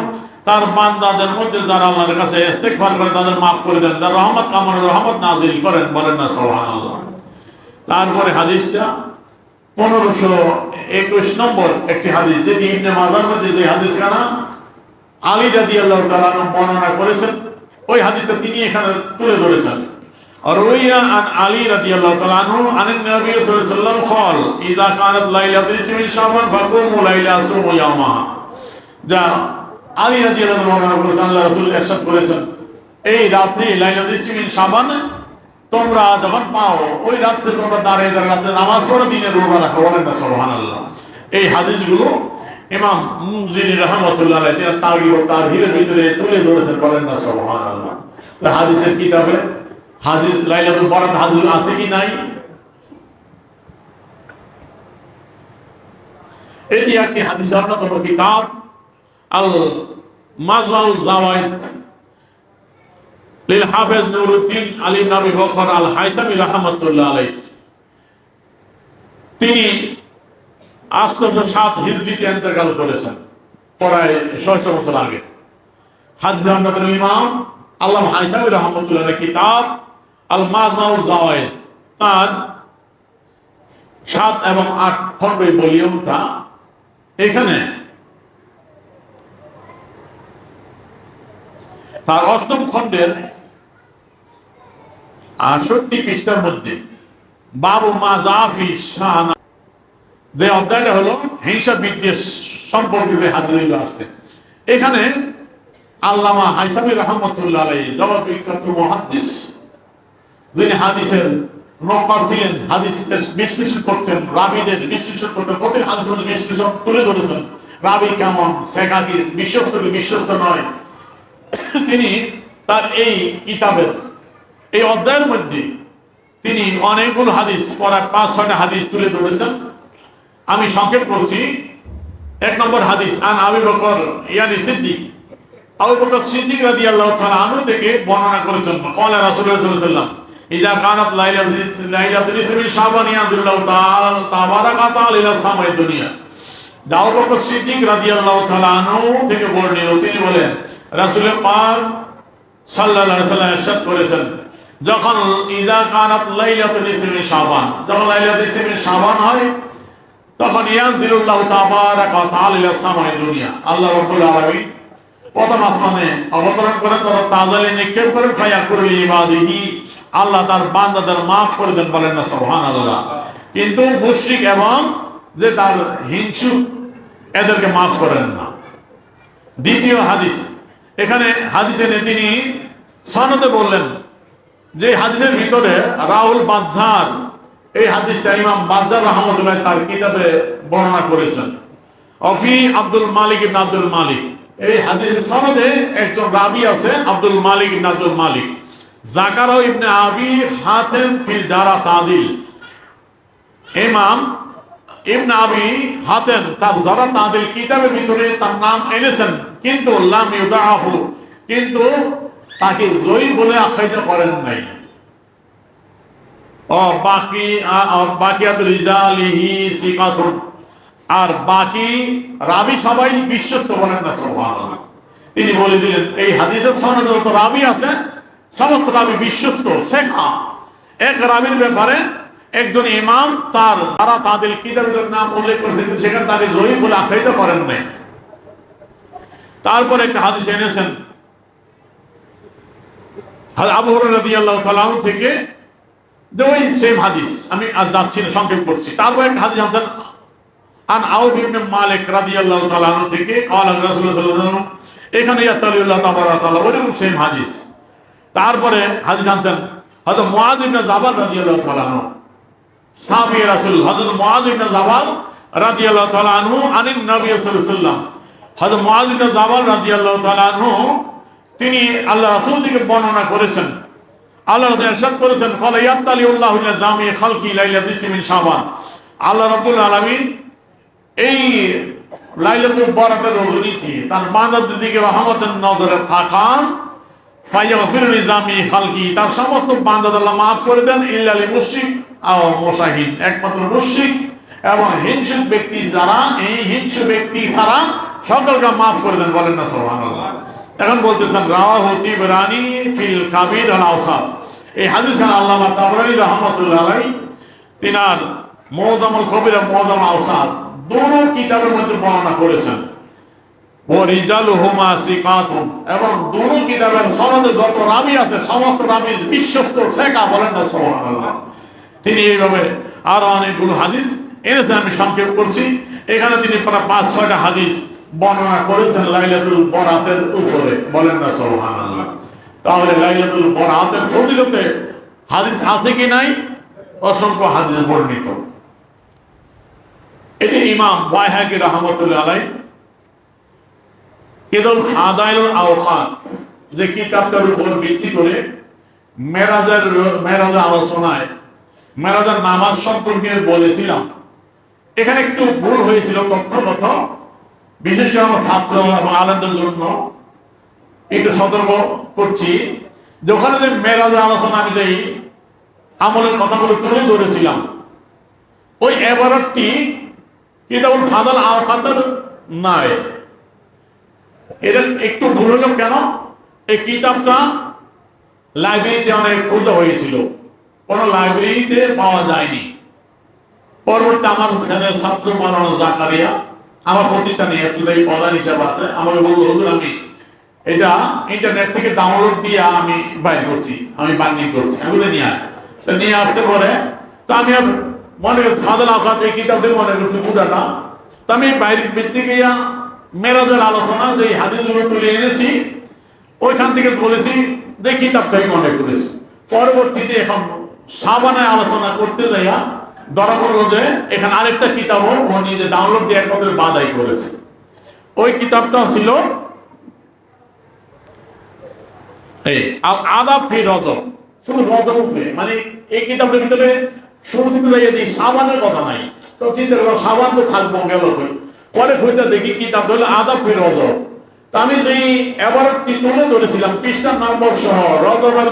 তার বান্দাদের মধ্যে যারা আল্লাহর কাছে ইস্তেগফার করে তাদের maaf করে দেন, যারা রহমত কামনা রহমত নাযিল করেন, বলেন না সুবহানাল্লাহ। তারপরে হাদিসটা 1521 নম্বর একটি হাদিস, যেটি ইবনে মাজার মধ্যে যে হাদিস খানা আলী রাদিয়াল্লাহু তাআলা বর্ণনা করেছেন, ওই হাদিসটা তিনি এখানে তুলে ধরেছেন। আর ওইয়া আন আলী রাদিয়াল্লাহু তাআলা আনহু আন নবী সাল্লাল্লাহু আলাইহি ওয়াসাল্লাম قال اذا كانت ليله نصف شعبان فقوموا ليله صوموا يومها। যা আলী রাদিয়াল্লাহু তাআলা বর্ণনা করেছেন, আল্লাহ রাসূল ইরশাদ করেছেন, এই রাত্রি লাইলাতুল নিসফি শাবান তোমরা যখন পাও, ওই রাত্রে তোমরা দাঁড়িয়ে রাত্রে নামাজ পড়ো, দিনে রোজা রাখো, বলেন না সুবহানাল্লাহ। এই হাদিসগুলো ইমাম মুনজিরি রাহমাতুল্লাহ আলাইহি তিনি তারগিব ও তারহিবের ভিতরে তুলে ধরেছেন, বলেন না সুবহানাল্লাহ। তো হাদিসের কিতাবে হাদিস লাইলাতুল বরাত হাদিস আছে কি নাই? এটি একটি হাদিসের অন্যতম কিতাব আল মাজমাউল জাওয়াইদ লিল হাফেজ নুরউদ্দিন আলী ইবনে আবি বকর আল হাইসামি রাহমাতুল্লাহ আলাইহি। তিনি 807 হিজরিতে ইন্তেকাল করেছেন, প্রায় 600 বছর আগে। হাদিসের অন্যতম ইমাম আল্লামা হাইসামি রাহমাতুল্লাহ আলাইহি কিতাব আল মাজমাউল জাওয়াইদ, তার 7 এবং 8 খন্ড ভলিউমটা, এখানে তার 8ম খণ্ডের 68 পৃষ্ঠার মধ্যে বাবু মাজাফি শানা, যে অধ্যায়টা হলো হিংসা বিদ্বেষ সম্পর্কিত হাদিসগুলো আছে। এখানে আল্লামা হাইসামি রাহমাতুল্লাহ আলাইহি জবাব বিখ্যাত মুহাদ্দিস, যিনি হাদিসের নকল ছিলেন, হাদিসের বিশ্লেষণ করতেন, রাবীদের বিশ্লেষণ করতেন, প্রতি হাদিসের বিশ্লেষণ তুলে ধরেছেন। রাবী কেমন, শেখা কি বিশ্বস্ত কি বিশ্বস্ত নয়, তিনি তার এই কিতাবের এই অধ্যায়ের মধ্যে তিনি অনেকগুলো হাদিস, পড়া 5-6টা হাদিস তুলে ধরেছেন। আমি সংক্ষেপ করছি। 1 নম্বর হাদিস, আন আবু বকর ইয়ানি সিদ্দিক, আবু বকর সিদ্দিক রাদিয়াল্লাহু তাআলা আনহু থেকে বর্ণনা করেছেন, ক্বালা রাসূলুল্লাহ সাল্লাল্লাহু আলাইহি ওয়াসাল্লাম ইযা কানাত লাইলাতুল নিসফি শাবান ইয়ানজিলু তাবারাকা তাআলা ইলা সামাই দুনিয়া। আবু বকর সিদ্দিক রাদিয়াল্লাহু তাআলা আনহু থেকে বর্ণিত, তিনি বলেন রাসূল পাক সাল্লাল্লাহু আলাইহি ওয়াসাল্লাম ইরশাদ করেছেন, যখন ইযা কানাত লাইলাতুল নিসফি শাবান, যখন লাইলাতুল নিসফি শাবান হয়, তখন ইয়ানজিলুল্লাহু তাবারাকা তাআলা ইলা সামাই দুনিয়া, আল্লাহ রাব্বুল আলামিন প্রথম আসমানে অবতরণ করেন, তখন তাজালে নিক্ষেপ করেন, ফায়াকুরু ইবাদিহি, আল্লাহ তার বান্দাদের মাফ করে দেন, বলেন না সুবহানাল্লাহ। কিন্তু মুশরিক এবং যে তার হিংসু, এদেরকে মাফ করেন না। দ্বিতীয় হাদিস, এখানে হাদিসে তিনি সনদে বললেন যে হাদিসের ভিতরে রাহুল বাজ্জার, এই হাদিসটা ইমাম বাজ্জার রাহমাতুল্লাহ তার কিতাবে বর্ণনা করেছেন। অফি আব্দুল মালিক ইবনে আব্দুল মালিক, এই হাদিসের সনদে একজন রাবী আছে আব্দুল মালিক ইবনে আব্দুল মালিক। জাকারা ইবনে আবি হাতেম ফিল জারা তাদিল, ইমাম ইবনে আবি হাতেম তার জারা তাদিল কিতাবের ভিতরে তার নাম এনেছেন, কিন্তু লাম ইউদাহু, কিন্তু তাকে জয়ী বলে আখ্যায়িত করেন নাই। ও বাকিয়াতুল রিজালিহি সিকাতুন, আর বাকি রাবী সবাই বিশ্বস্ত, বলেন না সুবহানাল্লাহ। তিনি বলে দিলেন এই হাদিসের সনদে যত রাবী আছে সমস্ত রাবী বিশ্বস্ত শেখা। এক রাবীর ব্যাপারে একজন ইমাম তার যারা তাদের কিতাবের নাম উল্লেখ করেছেন, সেখানে তাকে জয়ী বলে আখ্যায়িত করেন নাই। তারপর একটা হাদিস এনেছেন আবু হুরায়রা রাদিয়াল্লাহু তাআলা আনহু থেকে, যে ওই সেম হাদিস, আমি আর যাচ্ছি না, সংক্ষেপ করছি। তারপর একটা হাদিস আনছেন আন আউফ ইবনে মালিক রাদিয়াল্লাহু তাআলা আনহু থেকে, ক্বালা রাসূলুল্লাহ সাল্লাল্লাহু আলাইহি ওয়াসাল্লাম, এখানে ইয়াতালিল্লাহু তাবারাকা ওয়া তাআলা, ওরকম সেম হাদিস। তারপরে হাদিস আনছেন হযরত মুআয ইবনে জাবাল রাদিয়াল্লাহু তাআলা আনহু, সাহাবী রাসূল হযরত মুআয ইবনে জাবাল রাদিয়াল্লাহু তাআলা আনহু আনিন নবী সাল্লাল্লাহু আলাইহি ওয়াসাল্লাম, হযরত মুআয ইবনে জাবাল রাদিয়াল্লাহু তাআলা আনহু তিনি আল্লাহ রাসূল থেকে বর্ণনা করেছেন, আল্লাহ রাসূল ইরশাদ করেছেন, ক্বালা ইয়াতালিল্লাহু ইলা জামি খালকি লাইলাতুল নিসফি শাবান, আল্লাহ রাব্বুল আলামিন এই লাইলাতুল বরাতের রজনীতে তার বান্দাদের দিকে রহমতের নজরে তাকান, ফায়াগফিরু লিজামি খালকি, তার সমস্ত বান্দাদের আল্লাহ মাফ করে দেন, ইল্লা লিল মুশরিক আও মুশাহিদ, একমাত্র মুশরিক এবং হিংসুক ব্যক্তি যারা, এই হিংসু ব্যক্তি ছাড়া সকলকে মাফ করে দেন, বলেন না সুবহানাল্লাহ। এখন বলতেছেন রাওয়াহু তিবরানি ফিল কাবির আল আওসাত, এই হাদিস খান আল্লামা তাবরানী রাহমাতুল্লাহ আলাইহি তিনার মুআজ্জামুল কবির এবং মুআজ্জাম আওসাত দুটো কিতাবের মধ্যে বর্ণনা করেছেন। ও রিজালুহুমা সিকাতুন, এবং দুটো কিতাবের সনদে যত রাবী আছে সমস্ত রাবী বিশ্বস্ত শেখা, বলেন না সুবহানাল্লাহ। তিনি এইভাবে আরো অনেকগুলো হাদিস এনেছেন, আমি সংক্ষেপ করছি। এখানে তিনি প্রায় 5-6টা হাদিস বর্ণনা করেছেন লাইলাতুল বরাতের উপরে, বলেন না সুবহানাল্লাহ। তাহলে লাইলাতুল বরাতের ফজিলতে হাদিস আছে কি নাই? অসংখ্য হাদিস বর্ণিত। এটি ইমাম বাইহাকি রাহমাতুল্লাহ আলাইহি কিতাব ফাদাইলুল আওকাত, যে কিতাবটার উপর ভিত্তি করে মেরাজের আলোচনায় মেরাজের নামাজ সম্পর্কে বলেছিলাম। এখানে একটু ভুল হয়েছিল তথ্যগত, বিশেষ করে আমার ছাত্র এবং আলেমদের জন্য একটু সতর্ক করছি। যে ওখানে যে মেরাজের আলোচনা আমি যেই আমলের কথাগুলো তুলে ধরেছিলাম, ওই এবারটি কিতাবুল ফাদাইল আওকাতের নয়। এটা একটু ভুল হলো কেন? এই কিতাবটা লাইব্রেরিতে অনেক খোঁজা হয়েছিল, কোন লাইব্রেরিতে পাওয়া যায়নি। পরবর্তী আমার ছাত্র মাওলানা জাকারিয়া আমার প্রতিষ্ঠানে একটাই প্রধান হিসাব আছে, আমাকে বলল হুজুর আমি এটা ইন্টারনেট থেকে ডাউনলোড দিয়ে আমি বাইর করছি, আমি বান্ডিং করছি, আমি বলে নিয়ে আসতে পরে তো আমি আর মনে করছি ফাদাইল আওকাত এই কিতাবটি মনে করছি পুরাটা। তো আমি বাইরের ভিত্তি গিয়া মেরাজের আলোচনা যে হাদিসগুলো তুলে এনেছি ওইখান থেকে বলেছি যে কিতাবটাই মনে করেছি। পরবর্তীতে এখন সাবানে আলোচনা করতে যাইয়া ধরা পড়লো যে এখানে আরেকটা কিতাবও ও নিজে ডাউনলোড দিয়ে একমাত্র বাদাই করেছে। ওই কিতাবটা ছিল এই আল আদাব ফি রজব, শুধু রজব উঠবে, মানে এই কিতাবের ভিতরে সুস্থিত যাইয়ে সাবানের কথা নাই। তো চিন্তা করলাম সাবান তো থাকবো গেল, পরে খুঁজতে দেখি কিতাব হলো আদাব ফি রজব। তা আমি যেই অ্যাওয়ার্ডটি তুলে ধরেছিলাম পৃষ্ঠার নম্বর সহ রজবের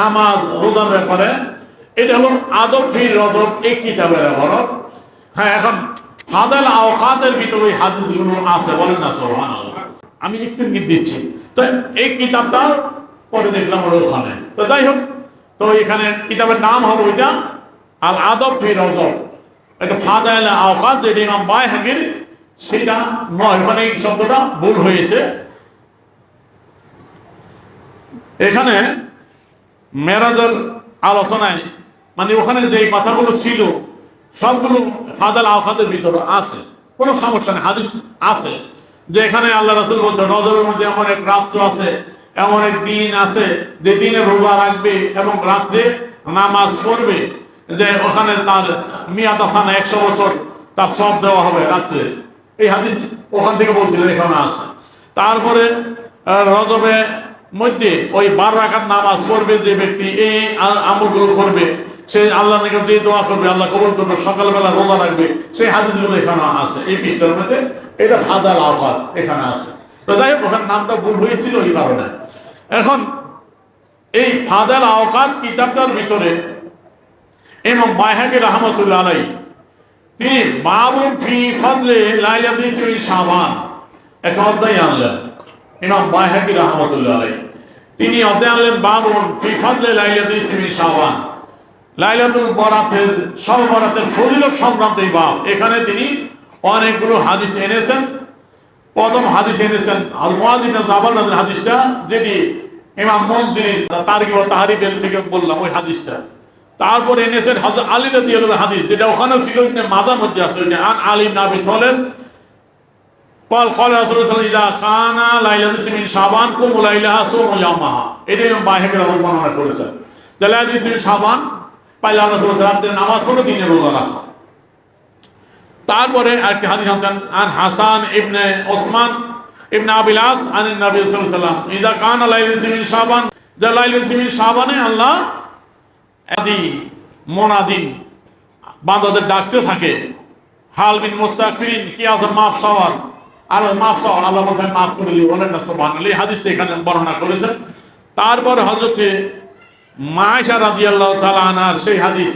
নামাজ রোজার ব্যাপারে, এটা হলো আদব ফি রজব এই কিতাবের অ্যাওয়ার্ড। হ্যাঁ, এখন ফাদাল আওকাতের ভিতরে ওই হাদিসগুলো আছে, বলেন না সুবহানাল্লাহ। আমি একটু ইঙ্গিত দিচ্ছি। তো এই কিতাবটা পরে দেখলাম ওখানে। তো যাই হোক, তো এখানে কিতাবের নাম হলো ওইটা আল আদব ফি রজব। এটা ফাদাল আওকাত যেটা ইমাম বাইহাকির, সেটা নয়, ওখানে এই শব্দটা ভুল হয়েছে। এখানে মেরাজের আলোচনায় মানে ওখানে যে কথাগুলো ছিল সবগুলো ফাদাল আওকাতের ভিতরে আছে, কোনো সমস্যা নেই, হাদিস আছে যে এখানে আল্লাহ রাসূল বলছে রজবের মধ্যে এমন এক রাত্র আছে, এমন এক দিন আছে যে দিনে রোজা রাখবে এবং রাত্রে নামাজ পড়বে, যে ওখানে তার মিয়াত আসানা 100 বছর তার সব দেওয়া হবে রাত্রে। এই হাদিস ওখান থেকে বলছিলেন, এখানে আছে। তারপরে রজবে মধ্যে ওই 12 রাকাত নামাজ পড়বে যে ব্যক্তি, এই আমলগুলো করবে, সে আল্লাহর নিকট যে দোয়া করবে আল্লাহ কবুল করবে, সকালবেলা রোজা রাখবে, সেই হাদিসগুলো এখানে আছে এই পৃষ্ঠার মধ্যে। এটা ফাদাল আওকাত এখানে আছে। তো যাই হোক, ওখানে নামটা ভুল হয়েছিল ওই কারণে। এখন এই ফাদাল আওকাত কিতাবটার ভিতরে ইমাম বাইহাকি রাহমাতুল্লাহ আলাইহি তিনি বাবুন ফি ফাদলে লাইলাতুল শাবান একটা অধ্যায় আনলেন। ইমাম বাইহাকি রাহমাতুল্লাহ আলাইহি তিনি অধ্যায় আনলেন বাবুন ফি ফাদলে লাইলাতুল শাবান, লাইলাতুল বরাতের, শবে বরাতের ফজিলত সংক্রান্ত এই বাব। এখানে তিনি অনেকগুলো হাদিস এনেছেন। প্রথম হাদিস এনেছেন আল মুআয ইবনে জাবাল রাদিয়াল্লাহু হাদিসটা, যেটি ইমাম মুনজিরি তারগিব ওয়া তাহরিবের থেকে বললাম ওই হাদিসটা। তারপর এনেছেন হযরত আলী রাদিয়াল্লাহু আনহু হাদিস, যেটা ওখানেও ছিল, ইবনে মাজার মধ্যে আছে, ওইটা আন আলী ইবনে আবি তালিব قال قال রাসূলুল্লাহ সাল্লাল্লাহু আলাইহি ওয়াসাল্লাম ইযা কানা লাইলাতুল মিন শাবান কুমু লাইলাহা সুমু ইয়ামাহা। এটা ইমাম বাইহাকি রাহমাতুল্লাহ বর্ণনা করেছেন যে লাইলাতুল মিন শাবান পাইলা রাতে নামাজ পড়ো, দিনে রোজা রাখো। তারপরে আরেকটি হাদিস আনছেন আন হাসান ইবনে ওসমান ইবনে আবিল আস আন নবী সাল্লাল্লাহু আলাইহি ওয়াসাল্লাম ইযা কানা লাইলাতুল মিন শাবান, যে লাইলাতুল মিন শাবানে আল্লাহ আদি মুনাদিন বান্দাদের ডাকতে থাকে, হাল বিন মুস্তাগফিরিন, কি আছে মাফ চাওয়ার, আর মাফ চাওয়ার, আল্লাহ বলেন মাফ করে দিও, বলেন না সুবহানাল্লাহ। এই হাদিসটা এখানে বর্ণনা করেছেন। তারপর হযরত মা আয়েশা রাদিয়াল্লাহু তাআলা আনহার সেই হাদিস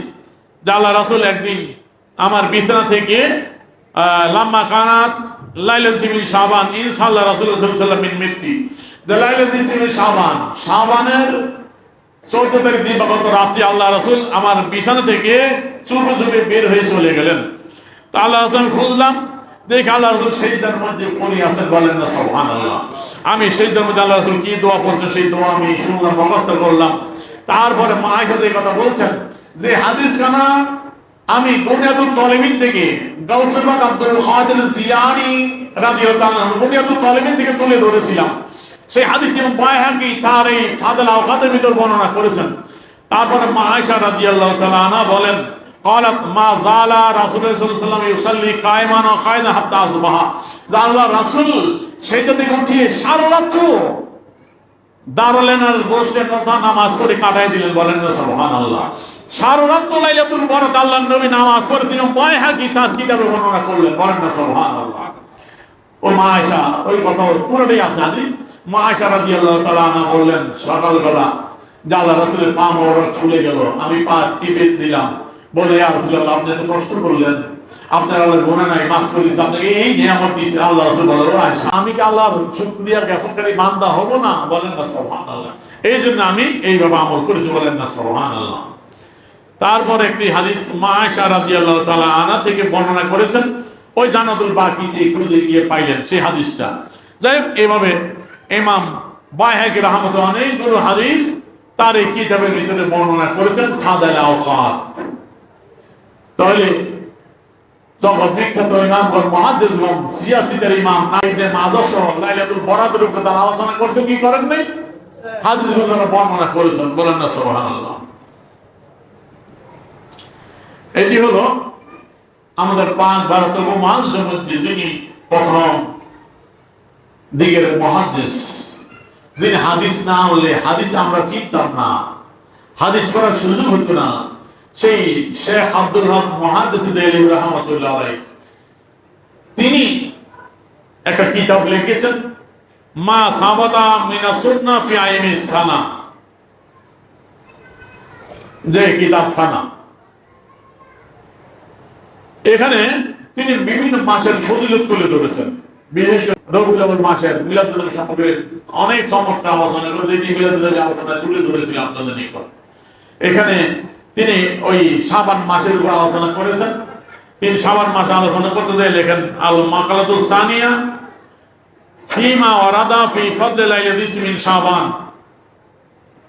যে আল্লাহ রাসূল একদিন আমার বিছানা থেকে লাম্মা কানাত লাইলাতুল মিন শাবান ইনশাআল্লাহ রাসূলুল্লাহ সাল্লাল্লাহু আলাইহি ওয়াসাল্লাম মিন মিত্তি, যে লাইলাতুল মিন শাবান, শাবানের 14 তারিখ দিবাগত রাত্রি আল্লাহ রাসূল আমার বিছানা থেকে চুপে চুপে বের হয়ে চলে গেলেন। তা আল্লাহ রাসূল খুঁজলাম, দেখি আল্লাহ রাসূল সেজদার মধ্যে পড়ে আছেন, বলেন না সুবহানাল্লাহ। আমি সেজদার মধ্যে আল্লাহ রাসূল কি দোয়া পড়ছেন সেই দোয়া আমি শুনলাম, মুখস্থ করলাম। তারপরে মা আয়েশা যে কথা বলছেন যে হাদিস খানা আমি বুনিয়াদুল তালিবিন থেকে গাউসুল বাগ আব্দুল কাদের জিলানী রাদিয়াল্লাহু তাআলা বুনিয়াদুল তালিবিন থেকে তুলে ধরেছিলাম। সেই হাদিসটি বাইহাকি তার এই ফাদাল আওকাতের ভিতর বর্ণনা করেছেন। তারপরে মা আয়েশা রাদিয়াল্লাহু তাআলা আনহা বলেন قالت ما زال رسول الله صلى الله عليه وسلم يصلي قائما وقاعدا حتى اصبح, আল্লাহ রাসূল সেটা থেকে উঠে সারা রাত দাঁড়ালেন আর বসলেন তথা নামাজ পড়ে কাটাই দিলেন, বলেন না সুবহানাল্লাহ। সারা রাত লাইলাতুল বরাত আল্লাহর নবী নামাজ পড়ে তিনি বাইহাকি তার কিতাবে বর্ণনা করলেন, বলেন না সুবহানাল্লাহ। ও মা আয়েশা ওই কথা পুরোটাই আছে হাদিস। মা আয়েশা রাদিয়াল্লাহু তাআলা আনহা বললেন সকালবেলা যে আল্লাহ রাসূলের পা মোবারক খুলে গেল, আমি পা টিপে দিলাম, বলে ইয়া রাসূলুল্লাহ আপনি তো কষ্ট করলেন, আপনার আল্লাহ গুনাহ নাই, মাফ করে দিয়েছে, আপনাকে এই নিয়ামত দিয়েছে। আল্লাহ রাসূল বলেন ও আয়েশা আমি কি আল্লাহর শুকরিয়া জ্ঞাপনকারী বান্দা হব না, বলেন না সুবহানাল্লাহ। এই জন্য আমি এইভাবে আমল করেছি, বলেন না সুবহানাল্লাহ। তারপর একটি হাদিস মা আয়েশা রাদিয়াল্লাহু তাআলা আনহা থেকে বর্ণনা করেছেন, ওই জান্নাতুল বাকি যে খুঁজে গিয়ে পাইলেন সেই হাদিসটা। যাই হোক, এইভাবে ইমাম বাইহাকি রাহমাতুল্লাহ অনেকগুলো হাদিস তার এই কিতাবের ভিতরে বর্ণনা করেছেন ফাদাল আওকাত। তাহলে জগৎ বিখ্যাত ইমামগণ মুহাদ্দিস এবং সিয়াসিদের ইমাম ইবনে মাজাহ সহ লাইলাতুল বরাতের উপর তারা আলোচনা করছেন, কি করেন নাই, হাদিসগুলো তারা বর্ণনা করেছেন, বলেন না সুবহানাল্লাহ। এটি হলো আমাদের পাঁচ ভারতের মহাদেশের মধ্যে যিনি প্রথম দিকের মুহাদ্দিস, যিনি হাদিস না হলে হাদিস আমরা চিনতাম না, হাদিস পড়ার সুযোগ হতো না, সেই শেখ আব্দুল হক মুহাদ্দিস দেহলভী রাহমাতুল্লাহ আলাইহি তিনি একটা কিতাব লিখেছেন, মা সাবাতা মিনাস সুন্নাহ ফি আইমিস সানা, যে কিতাবখানা। এখানে তিনি বিভিন্ন মাসের ফজিলত তুলে ধরেছেন, বিশেষ করে রবিউল আউয়াল মাসের মিলাদুন নবী সম্পর্কে অনেক চমৎকার আলোচনা করে মিলাদুন নবী আলোচনা তুলে ধরেছিলেন আপনাদের নিকট। এখানে তিনি ওই শাবান মাসের উপর আলোচনা করেছেন। তিনি শাবান মাসে আলোচনা করতে যেয়ে লেখেন, আল মাকালাতুস সানিয়া ফিমা ওয়ারাদা ফি ফাদল লাইলাতিস মিন শাবান,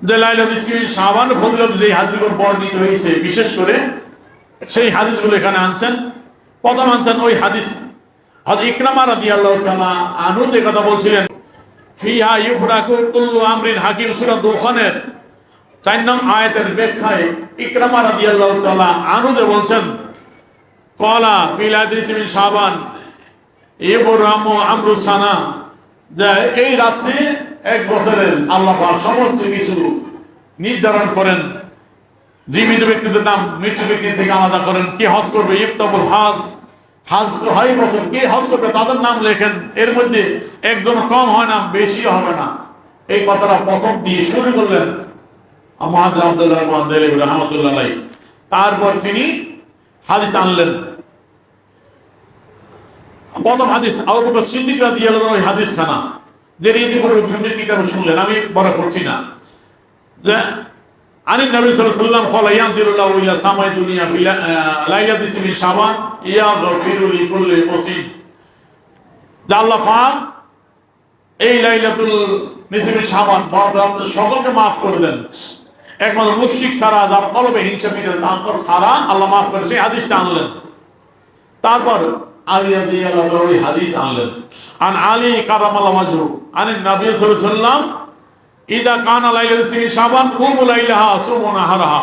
যে লাইলাতুস মিন শাবান ফজিলত যে হাদিসগুলো বর্ণিত হয়েছে, বিশেষ করে সেই হাদিসগুলো এখানে আনছেন। প্রথম আনছেন ওই হাদিস হযরত ইকরামা রাদিয়াল্লাহু তাআলা আনহু যে কথা বলছিলেন, ফিহা ইফরাকু কুল্লু আমরিন হাকিম, সূরা দুখানের 4 নং আয়াতের ব্যাখ্যায় ইকরামা রাদিয়াল্লাহু তাআলা আনহু যে বলছেন, ক্বালা ফিল হাদিস মিন শাবান ইবরামু আমরু সানা, যে এই রাত্রে এক বছরের আল্লাহ পাক সমস্ত কিছু নির্ধারণ করেন, জীবিত ব্যক্তিদের নাম মৃত ব্যক্তি থেকে আলাদা করেন। কে হজ করবে ইফতাবুল হজ, হজ হয় বছর কে হজ করবে তাদের নাম লেখেন, এর মধ্যে একজন কম হয় না, বেশি হবে না। এই কথাটা প্রথম দিয়ে শুরু করলেন মুহাদ্দিস আব্দুল্লাহ রহমান দেহলভী রাহমাতুল্লাহ আলাইহি। তারপর তিনি হাদিস আনলেন। প্রথম হাদিস আবু বকর সিদ্দিক রাদিয়াল্লাহু আনহু, হাদিস খানা যে রীতি করে বিভিন্ন কিতাবে শুনলেন, আমি বড় করছি না, যে আনি নবী সাল্লাল্লাহু আলাইহি ওয়াসাল্লাম ক্বালা ইয়ানজিলুল্লাহু ইলা সামাই দুনিয়া লাইলাতিস মিন শাবান ইয়াগফিরু লিকুল্লি মুসিব, যে আল্লাহ পাক এই লাইলাতুল নিসফি শাবান বরাত সকলকে maaf করে দেন, একমাত্র মুশরিক ছাড়া, যার কলবে হিংসা বিদ্যমান তার ছাড়া আল্লাহ maaf করে। সেই হাদিসটা আনলেন। তারপর আলী রাদিয়াল্লাহু তাআলা ওই হাদিস আনলেন, আন আলী কারামাল্লাহু ওয়াজহু আনি নবী সাল্লাল্লাহু আলাইহি ওয়াসাল্লাম ইদা কানা লাইলাতুল শাবান কুমু লাইলাহা সুমু নাহারাহা,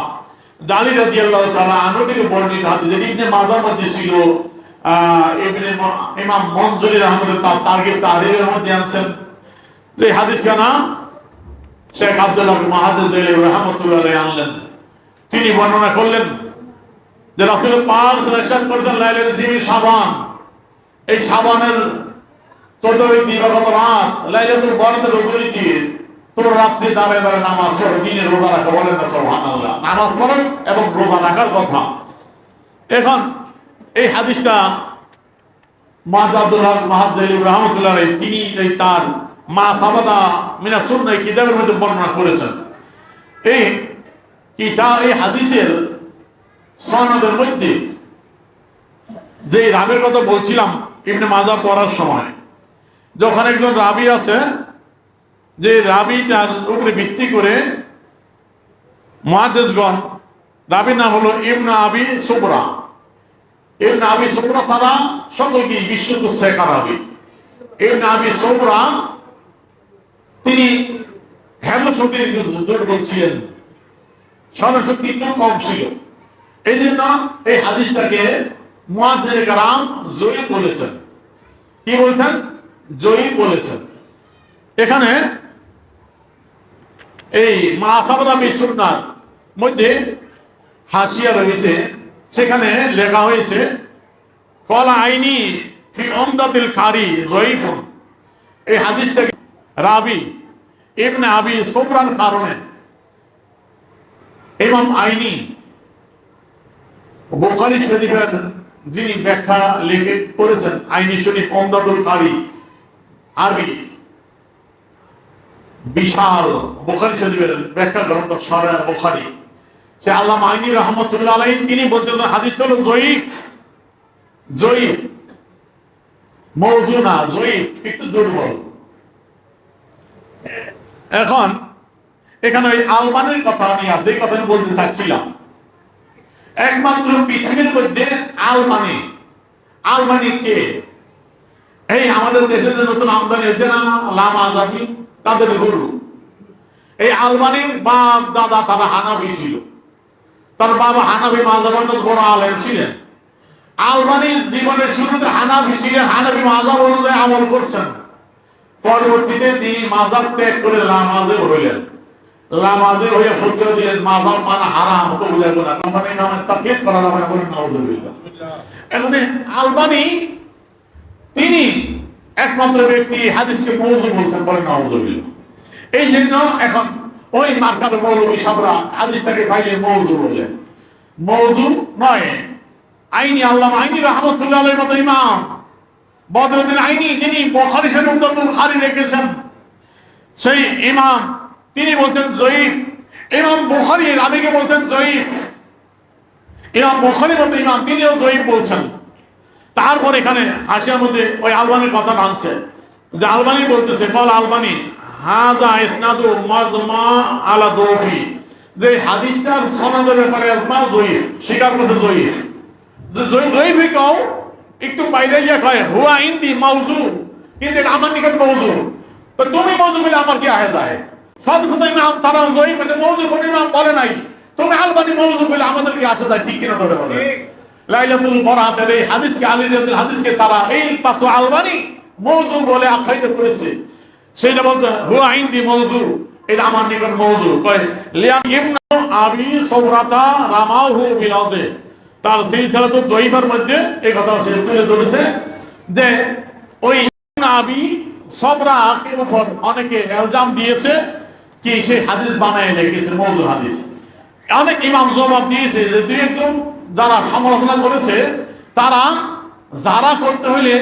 আলী রাদিয়াল্লাহু তাআলা আনহু থেকে বর্ণিত হাদিস, ইবনে মাজার মধ্যে ছিল, ইমাম মনজুরি রাহমাতুল্লাহ তারগিব তাহরীরের মধ্যে আনছেন। যে হাদিসটা নাম শেখ আব্দুল্লাহ মুহাদ্দিস দেহলভী রাহমাতুল্লাহ আলাইহি আনলেন। তিনি বর্ণনা করলেন যে রাসূল পাক সাল্লাল্লাহু আলাইহি ওয়াসাল্লাম করেছেন লাইলাতুল শাবান, এই শাবানের 14 দিবাগত রাত লাইলাতুল বরাতের রজনী দিয়ে পুরো রাত্রি দাঁড়িয়ে দাঁড়িয়ে নামাজ পড়ো, দিনে রোজা রাখা, বলেন না সুবহানাল্লাহ, নামাজ পড়েন এবং রোজা রাখার কথা। এখন এই হাদিসটা মুহাদ্দিস আব্দুল হক মুহাদ্দিস দেহলভী রাহমাতুল্লাহ আলাইহি তিনি তার মা সাবাতা মিনাস সুন্নাহ কিতাবের মধ্যে বর্ণনা করেছেন। এই কিতাব এই হাদিসের সনদের মধ্যে যে রাবির কথা বলছিলাম ইবনে মাজাহ পড়ার সময়, যখন একজন রাবি আছে, যে রাবিটার উপরে ভিত্তি করে মুহাদ্দিসগণ, রাবির নাম হলো ইবনে আবি সুবরা। ইবনে আবি সুবরা ছাড়া সকলকে বিশুদ্ধ শেখা রাবি। ইবনে আবি সুবরা তিনি হেমশক্তির দুর্বল ছিলেন, স্মরণশক্তি একটু কম ছিল। এই জন্য এই হাদিসটাকে মুহাদ্দিসে কেরাম জয়ীফ বলেছেন। কি বলছেন? জয়ীফ বলেছেন। এখানে এই মা সাবাতা মিন সুন্নাহর মধ্যে হাসিয়া রয়েছে, সেখানে লেখা হয়েছে ক্বালা আইনি ফি উমদাতিল কারি জয়ীফুন। এই হাদিসটাকে রাবি ইবনে আবি সুবরার কারণে ইমাম আইনি বুখারী শরীফের যিনি ব্যাখ্যা লিখে করেছেন, আইনি শরীফ উমদাতুল কারি আরবি বিশাল বুখারী শরীফের ব্যাখ্যা গ্রন্থ শরহ বুখারী, সে আল্লামা আইনি রাহমাতুল্লাহ আলাইহি তিনি বলতেছেন হাদিসটা হলো জয়ীফ। জয়ীফ মওজু না, জয়ীফ একটু দুর্বল। এখন এখানে ওই আলবানির কথা নিয়ে আছে, এই কথা আমি বলতে চাচ্ছিলাম। একমাত্র পৃথিবীর মধ্যে আলবানি কে? এই আমাদের দেশে যে নতুন আমদানি হয়েছে না লামা আজাদি, তাদের গুরু এই আলবানির বাপ দাদা, তারা হানাফি ছিল। তার বাবা হানাফি মাযহাবের বড় আলেম ছিলেন। আলবানির জীবনের শুরুতে হানাফি ছিলেন, হানাফি মাযহাব অনুযায়ী আমল করছেন। পরবর্তীতে তিনি মাযহাব ত্যাগ করে লামাযেব হইলেন। লামাযেব হয়ে ফতোয়া দিলেন মাযহাব মানা হারাম, কবুলের গুনাহ, মানে নামে তাকলিদ করা যাবে না, বলেন নাউযুবিল্লাহ। এখন আলবানী তিনি একমাত্র ব্যক্তি হাদিসকে মওযু বলছেন, বলেন নাউযুবিল্লাহ। এই জন্য এখন ওই মার্কার মৌলবী সাবরা হাদিসটাকে পাইলে মওযু বলে, মওযু নয়। আইনি আল্লামা আইনি রাহমাতুল্লাহ আলাইহির মতো ইমাম বদরুদ্দিন আইনি, যিনি বুখারী শরীফ উমদাতুল বুখারী লিখেছেন, সেই ইমাম তিনি বলছেন জয়ীফ। ইমাম বুখারী রাবিকে বলছেন জয়ীফ। ইমাম বুখারীর মতো ইমাম তিনিও জয়ীফ বলছেন। তারপর এখানে হাসিয়ার মধ্যে ওই আলবানির কথা আনছে, যে আলবানি বলতেছে কল আলবানি হাযা ইসনাদু মাজমা আলা দৌফি, যে হাদিসটার সনদের ব্যাপারে আজমা জয়ীফ, স্বীকার করছে জয়ীফ। যে জয়ীফ কও একটু বাইরে গিয়ে কয় হুয়া ইনদি মাওযু, কিন্তু এটা আমার নিকট মওযু। তো তুমি মওযু বলে আমার কি আহে যায়? শত শত ইমাম তারা জয়ীফ বলে মওযু কোন ইমাম বলে নাই, তুমি আলবানি মওযু বলে আমাদের কি আসে যায়? ঠিক কিনা ধরে বলে লাইলাতুল বরাতের এই হাদিসকে, আলিয়াতুল হাদিসকে তারা এই পাত্র আলবানি মওযু বলে আখ্যায়িত করেছে। সেটা বলছে হুয়া ইনদি মাওযু, এটা আমার নিকট মওযু। কয় লিয়া ইবনু আবি সওরাতা রামাহু বিলাযে, তার সিলসিলাতুদ দাঈফার মধ্যে এই কথা সে তুলে ধরেছে যে ওই ইবনু আবি সবরাকে উপর অনেকে ইলজাম দিয়েছে কি সে হাদিস বানায় লিখেছে মওযু হাদিস। অনেক ইমাম জবাব দিয়েছে যে দুই একজন যারা সমালোচনা করেছে, তারা যারা করতে হলে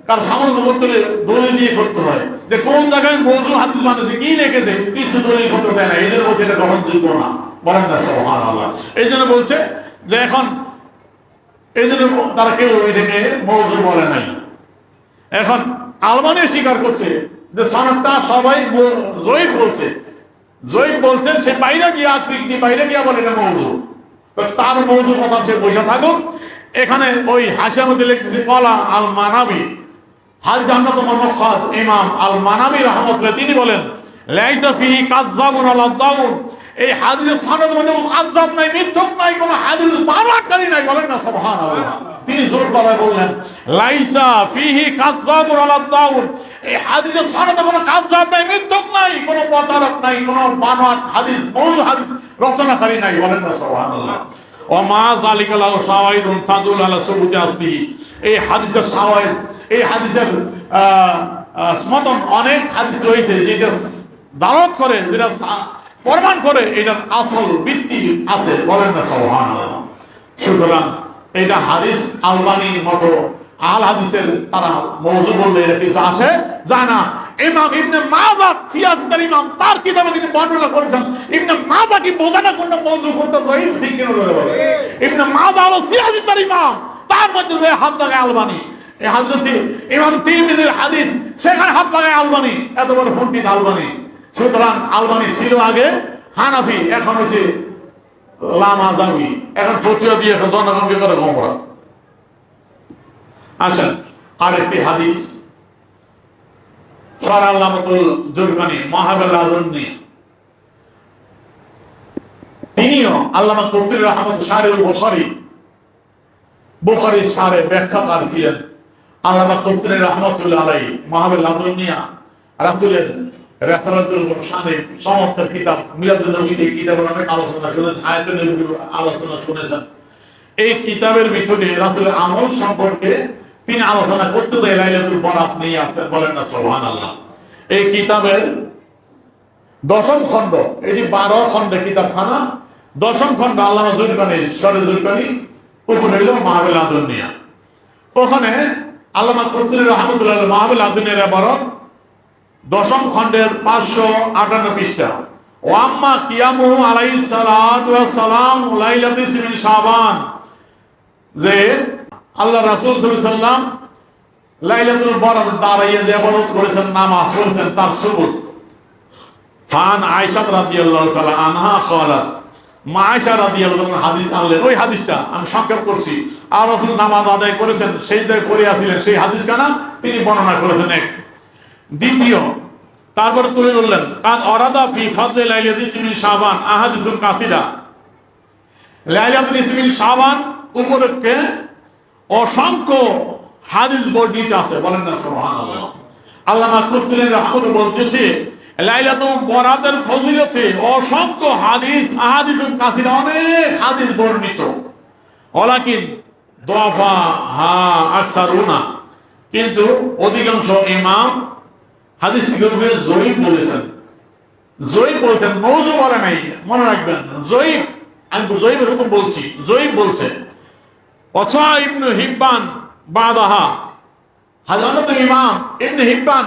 তার সমালোচনা করতে হলে দলিল দিয়ে করতে হয়, যে কোন জায়গায় মওযু হাদিস বানিয়েছে, কি লিখেছে, কিছু দলিল করতে দেয় না, এদের মধ্যে এটা গ্রহণযোগ্য না, বলেন না সুবহানাল্লাহ। এই জন্য বলছে যে এখন এই জন্য তারা কেউ এটাকে মওযু বলে নাই। এখন আলবানি স্বীকার করছে যে সনদটা সবাই জয়ীফ বলছে, জয়ীফ বলছে, সে বাইরে গিয়া আকৃতি বাইরে গিয়া বলে এটা মওযু। তো তার মওযু কথা সে বসে থাকুক। এখানে ওই হাসিয়ার মধ্যে লিখছে কলা আল মানাবি, হাদিস অন্যতম মুখত ইমাম আল মানাবি রাহমাতুল্লাহ, তিনি বলেন লাইসা ফিহি কাযযাবুন ওয়ালা দাউন, এই হাদিসের সনদের মধ্যে কোনো কাযযাব নাই, মিথ্যক নাই, কোনো হাদিস বানোয়াটকারী নাই, বলেন না সুবহানাল্লাহ। তিনি জোর গলায় বললেন লাইসা ফিহি কাযযাবুন ওয়ালা দাউন, এই হাদিসের সনদে কোনো কাযযাব নাই, মিথ্যক নাই, কোনো প্রতারক নাই, কোনো বানোয়াট হাদিস মওযু হাদিস রচনাকারী নাই, বলেন না সুবহানাল্লাহ। ওয়া মা যালিকা লাহু শাওয়াহিদুন তাদুল আলা সুবুতি আসলিহি, এই হাদিসের শাওয়াহিদ, এই হাদিসের মতন অনেক হাদিস রয়েছে যেটা দাওয়াত করে, যেটা প্রমাণ করে এটার আসল ভিত্তি আছে, বলেন না সুবহানাল্লাহ। সুতরাং এটা হাদিস আলবানির মতো আল হাদিসের তারা মওযু বললে এটা কিছু আসে যায় না। ইমাম ইবনে মাজাহ সিয়াসিতার ইমাম, তার কিতাবে তিনি বর্ণনা করেছেন ইবনে মাজাহ কি বোঝে না কোনটা মওযু কোনটা জয়ীফ, ঠিক কিনা বলে বলে। ইবনে মাজাহ হলো সিয়াসিতার ইমাম, তার মধ্যে যে হাত লাগায় আলবানি, এই হযরত ইমাম তিরমিজির হাদিস, সেখানে হাত লাগায় আলবানি, এত বড় পণ্ডিত আলবানি। সুতরাং আলবানি ছিল আগে হানাফি, এখন হচ্ছে লামাযাবি, এখন ফতোয়া দিয়ে এখন জনগণকে করে গোমরা। আসেন আরেকটি হাদিস, সর আল্লামাতুল জুরকানি মাহাবুল আযুন্নি, তিনিও আল্লামা কুফরি রাহমাতুল্লাহ শারিহুল বুখারী, বুখারীর শারে ব্যাখ্যাকার ছিলেন আল্লামা কুফরি রাহমাতুল্লাহ আলাইহি। মাহাবুল আযুন্নি রাসূলের রিসালাতুল শানে চমৎকার কিতাব, মিলাদুন নবীতে কিতাবের অনেক আলোচনা শুনেছেন, আয়াতুন নবীর আলোচনা শুনেছেন। এই কিতাবের ভিতরে রাসূলের আমল সম্পর্কে তিনি আলোচনা করতে গিয়ে লাইলাতুল বরাত নিয়ে আসছেন, বলেন না সুবহানাল্লাহ। এই কিতাবের দশম খণ্ড, এটি 12 খণ্ডের কিতাবখানা, দশম খণ্ড আল্লামা জুরকানি, শরে জুরকানি, উপরে হইল মাহাবুল আযুন্নি। ওখানে আল্লামা কুরতুবী রাহমাতুল্লাহ মাহাবুল আযুন্নির ইবারত দশম খণ্ডের 558 পৃষ্ঠা। ওয়াম্মা কিয়ামুহু আলাইহিস সালাতু ওয়াস সালাম লাইলাতুল ইসমিন শাবান, যে আল্লাহ রাসূল সাল্লাল্লাহু আলাইহি ওয়াসাল্লাম লাইলাতুল বরাতে দাঁড়িয়ে যে ইবাদত করেছেন, নামাজ পড়েছেন, তার সুবুত। ফান আয়েশা রাদিয়াল্লাহু তাআলা আনহা ক্বালাত, মা আয়েশা রাদিয়াল্লাহু তাআলা হাদিস আনলেন, ওই হাদিসটা আমি সংক্ষেপ করছি। আর রাসূল নামাজ আদায় করেছেন, সেজদায় পড়ে আছিলেন, সেই হাদিসখানা তিনি বর্ণনা করেছেন। এক দ্বিতীয়, তারপর তুলে ধরলেন কাদ অরাদা ফি ফাদলি লাইলাতুল ইসমিন শাবান আহাদিসুল কাসিরা, লাইলাতুল ইসমিন শাবান উপলক্ষে অসংখ্য হাদিস বর্ণিত আছে, বলেন না সুবহানাল্লাহ। আল্লামা কুসতুলানী রাহমাতুল্লাহ বলতেছে লাইলাতুল বরাতের ফজিলতে অসংখ্য হাদিস আহাদিসুল কাসিরা অনেক হাদিস বর্ণিত, ওয়ালাকিন দুআফা হা আকসারুনা, কিন্তু অধিকাংশ ইমাম হাদিসগুলোকে জয়ীফ বলেছেন। জয়ীফ বলছেন, মওযু বলে নাই, মনে রাখবেন। জয়ীফ, আমি জয়ীফের হুকুম বলছি, জয়ীফ বলছে। ওয়াসা ইবনে হিব্বান বাদাহা, হযরত ইমাম ইবনে হিব্বান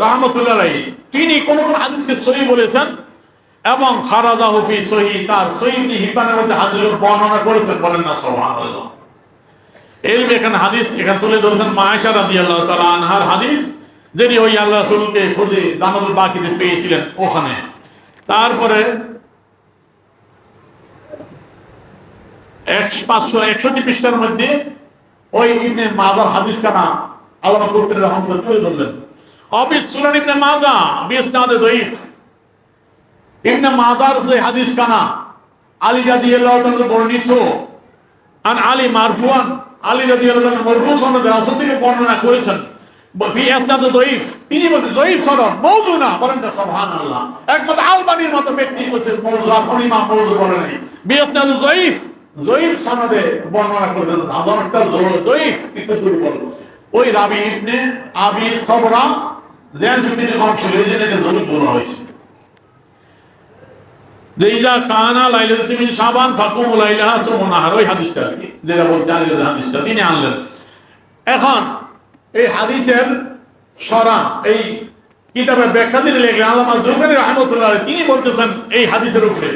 রাহমাতুল্লাহ আলাইহি তিনি কোন কোন হাদিসকে সহিহ বলেছেন এবং খারাজাহু ফি সহিহ, তার সহিহ ইবনে হিব্বানের মধ্যে হাদিসের বর্ণনা করেছেন। বলেন না সুবহানাল্লাহ। এর এখানে হাদিস এখানে তুলে ধরেছেন মা আয়েশা রাদিয়াল্লাহু তাআলা আনহার হাদিস, যিনি ওই আল্লাহ রাসূলকে খুঁজে জান্নাতুল বাকিতে পেয়েছিলেন ওখানে। তারপরে 561 পৃষ্ঠার মধ্যে ওই ইবনে মাজার হাদিস কানা আল্লামা কুরতুবী রাহমাতুল্লাহ তুলে ধরলেন। অবিস সুনান ইবনে মাজাহ বিসনাদে দঈফ, ইবনে মাজার যে হাদিস কানা আলী রাদিয়াল্লাহু তাআলা বর্ণিত, আন আলী মারফুআন, আলী রাদিয়াল্লাহু তাআলা মারফু সনদে রাসূল থেকে বর্ণনা করেছেন। বিসনাদে দঈফ, তিনি বলেন দঈফ সনদ, মওযু না। বলেন না সুবহানাল্লাহ। একমাত্র আলবানীর মতো ব্যক্তি বলেছেন মওযু, আর কোন ইমাম মওযু বলে নাই। বিসনাদে দঈফ, জয়ীফ সনদে বর্ণনা করেছেন। আদারটা জয়ীফ একটু দুর্বল। ওই রাবি ইবনে আবি সবরা জিয়ানউদ্দিনের কম ছিল, এই জন্য এদের জয়ীফ বলা হয়েছে। যে ইজা কানা লাইলাতুল মিন শাবান ফাকুম লাইলাহা সুমনাহার, ওই হাদিসটা আর কি, যেটা বলতে আগের হাদিসটা তিনি আনলেন। এখন এই হাদিসের সরা এই কিতাবের ব্যাখ্যা দিয়ে লিখলেন আল্লামা জুবাইর রাহমাতুল্লাহ আলাইহি, তিনি বলতেছেন এই হাদিসের উপরে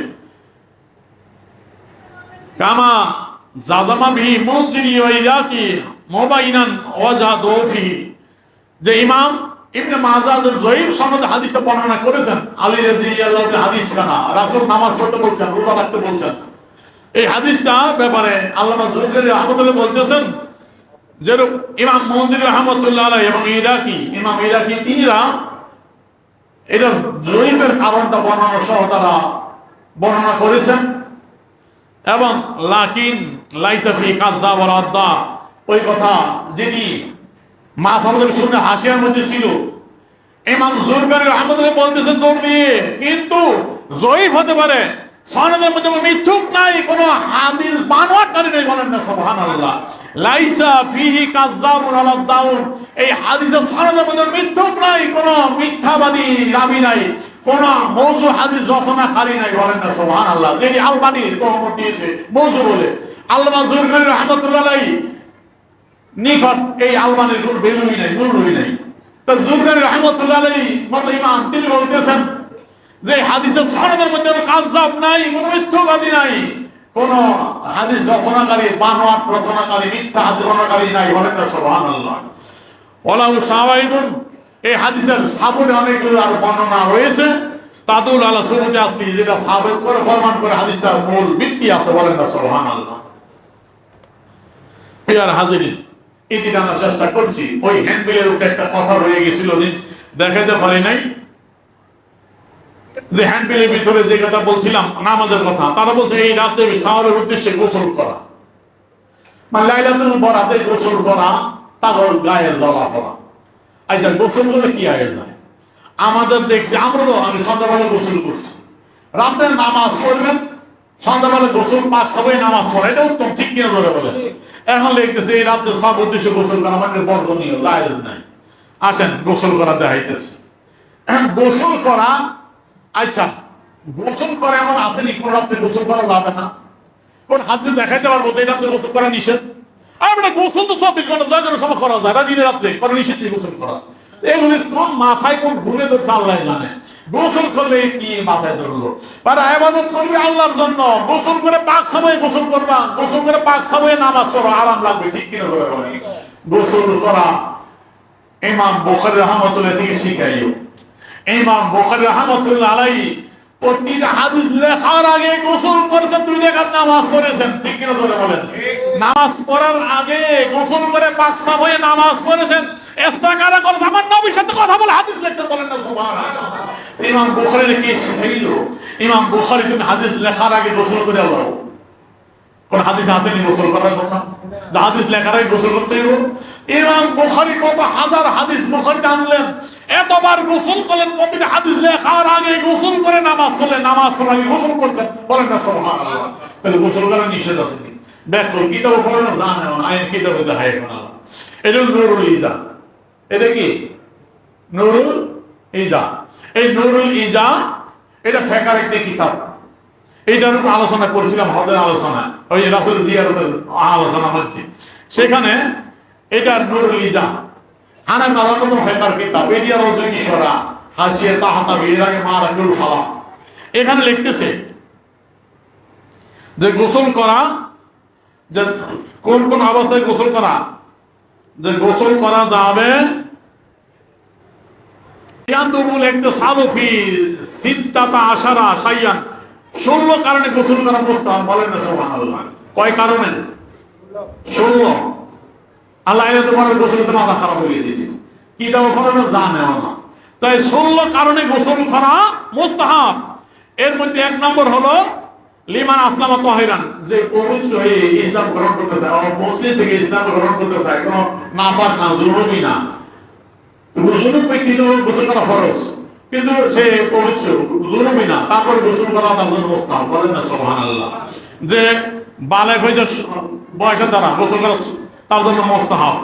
কামা জাজামা বিহি মুনজিরি ওয়া ইরাকি মুবাইনান ওয়াজাদু ফি, যে ইমাম ইবনে মাজাহ জয়ীফ সনদে হাদিসটা বর্ণনা করেছেন। আলী রাদিয়াল্লাহু তাআলা হাদিস কানা রাসূল নামাজ পড়তে বলছেন, রোজা রাখতে বলছেন। এই হাদিসটা ব্যাপারে আল্লামা জুবাইর রাহমাতুল্লাহ বলতেছেন যে ইমাম মুনজিরি রাহমাতুল্লাহ আলাইহি এবং ইমাম ইরাকি তিনিরা এটা জয়ীফের কারণটা বর্ণনা সহ তারা বর্ণনা করেছেন। এবং লাকিন লাইসা ফি কাযাব ওয়াল আদা, ওই কথা যিনি মা সামুদের শুনে হাসিয়ার মধ্যে ছিল, ইমাম জুরকানি রাহমাতুল্লাহ বলতেছেন জোর দিয়ে, কিন্তু জয়ীফ হতে পারে, সনদের মধ্যে মিথ্যুক নাই, কোন হাদিস বানোয়াটকারী নেই। বলেন না সুবহানাল্লাহ। লাইসা ফিহি কাযাবুন ওয়াল আদাউন, এই হাদিসের সনদের মধ্যে মিথ্যুক নাই, কোন মিথ্যাবাদী রাবী নাই, কোন মওযু হাদিস রচনাকারী নাই। বলেন না সুবহানাল্লাহ। যিনি আলবানী তহমত দিয়েছে মওযু বলে, আল্লামা জুরকানি রাহমাতুল্লাহ আলাইহি নিকট এই আলবানীর কোন বেলুই নাই, নুরুই নাই। তো জুরকানি রাহমাতুল্লাহ আলাইহি মত ইমাম তিনি বলতেছেন যে হাদিসের সনদের মধ্যে কোনো কাযাব নাই, কোনো মিথ্যাবাদী নাই, কোন হাদিস রচনাকারী বানোয়াট রচনাকারী মিথ্যা হাদিস রচনাকারী নাই। বলেন না সুবহানাল্লাহ। ওয়ালাউ শাওয়াহিদুন, এই হাদিসের সাবুনে অনেকগুলো আর বর্ণনা রয়েছে, তাদুল আলা সুবুতি আসলি, যেটা সাবেত করে প্রমাণ করে হাদিসটার মূল ভিত্তি আছে। বলেন না সুবহানাল্লাহ। প্রিয় হাজিরিন, এটি জানার চেষ্টা করছি। ওই হ্যান্ডবিলের উপরে একটা কথা রয়ে গেছিল, দিন দেখাইতে পারি নাই। যে হ্যান্ডবিলের ভিতরে যে কথা বলছিলাম নামাজের কথা, তারা বলছে এই রাতে সাওয়াবের উদ্দেশ্যে গোসল করা, মানে লাইলাতুল বরাতে গোসল করা, তাগর গায়ে জ্বালা করা। আচ্ছা, গোসল করলে কি আগে যায়? আমাদের দেখছি, আমি সন্ধ্যাবেলা গোসল করছি, রাতে নামাজ পড়বেন, সন্ধ্যাবেলা গোসল পাক সবাই নামাজ পড়ে, এটা উত্তম, ঠিক কিনা ধরে বলে। এখন লিখতেছে এই রাতে সব উদ্দেশ্যে গোসল করা মানে বর্জনীয়, জায়েজ নাই। আসেন গোসল করা দেখাইতেছে। গোসল করা, আচ্ছা গোসল করা এমন আসেনি কোন রাত্রে গোসল করা যাবে না? কোন হাতে দেখাইতে পারবো যে এই রাত্রে গোসল করা নিষেধ? আমরা গোসল তো 24 ঘন্টা যা কোনো সময় করা যায়, দিনের রাত্রে করা নিষেধ নেই গোসল করা। এগুলির কোন মাথায় কোন ঘুরে ধরছে আল্লাহ জানে। গোসল করলে কি মাথায় ধরলো? আর ইবাদত করবি আল্লাহর জন্য, গোসল করে পাক সাবয়ে গোসল করবা, গোসল করে পাক সাবয়ে নামাজ পড়ো, আরাম লাগবে, ঠিক কিনা ধরে বলেন। গোসল করা ইমাম বুখারী রাহমাতুল্লাহ থেকে শিখাইও। ইমাম বুখারী রাহমাতুল্লাহ আলাইহি প্রতিটা হাদিস লেখার আগে গোসল করেছেন, 2 রাকাত নামাজ পড়েছেন, ঠিক কিনা ধরে বলেন। নামাজ পড়ার আগে গোসল করে পাক সাফ হয়ে নামাজ পড়েছেন, ইস্তেখারা করে আমার নবীর সাথে কথা বলে হাদিস লিখতেন। বলেন না সুবহানাল্লাহ। ইমাম বুখারী কি শিখাইলো? ইমাম বুখারী তুমি হাদিস লেখার আগে গোসল করে আলো। কোন হাদিস আসেনি গোসল করার কথা? যে হাদিস লেখার আগে গোসল করতে হইব? ইমাম বুখারী কত হাজার হাদিস বুখারীতে আনলেন, এতবার গোসল করলেন, প্রতিটা হাদিস লেখার আগে গোসল করে নামাজ পড়লেন, নামাজ পড়ার আগে গোসল করছেন, বলেন না সুবহানাল্লাহ। তাহলে গোসল করা নিষেধ আছে কি? দেখো কিতাব পড়ে না জানে না, আইন কিতাবে দেখায় না। এটা নুরুল ইজা। এটা কি? নুরুল ইজা। এই নুরুল ইজা এটা ফিকহের একটি কিতাব। এইটার উপর আলোচনা করেছিলাম হজের আলোচনা, ওই রাসূল জিয়ারতের আলোচনার মধ্যে। সেখানে এটা নুরুল ইজা হানা মালানত ফিকহের কিতাব। এডিয়া রজুল কিশোরা হাসিয়া তাহাতা বিরাগে মারাকুল হালা। এখানে লিখতেছে যে গোসল করা, যে কোন কোন অবস্থায় গোসল করা, যে গোসল করা যাবে। ইয়ানদুবুল একটা সালফি সিত্তাতা আশারা শাইয়ান, 16 কারণে গোসল করা মুস্তাহাব, বলেন না সুবহানাল্লাহ। কয় কারণে? 16। আল্লাহ এনে তোমার গোসল করতে মাথা খারাপ হয়ে গেছে, কি দাও করে না জানে না। তাই 16 কারণে গোসল করা মুস্তাহাব। এর মধ্যে 1 নম্বর হলো লিমান আসলামা তাহিরান, যে পবিত্র হয়ে ইসলাম গ্রহণ করতে চায়, মুসলিম থেকে ইসলাম গ্রহণ করতে চায়, কোনো নাপাক না, জুনুবি না। জুনুব ব্যক্তি তো গোসল করা ফরজ, কিন্তু সে পবিত্র, জুনুবি না, তারপর গোসল করা তার জন্য মুস্তাহাব, বলেন না সুবহানাল্লাহ। যে বালেগ হয়ে যে বয়সের দ্বারা গোসল করা তার জন্য মুস্তাহাব।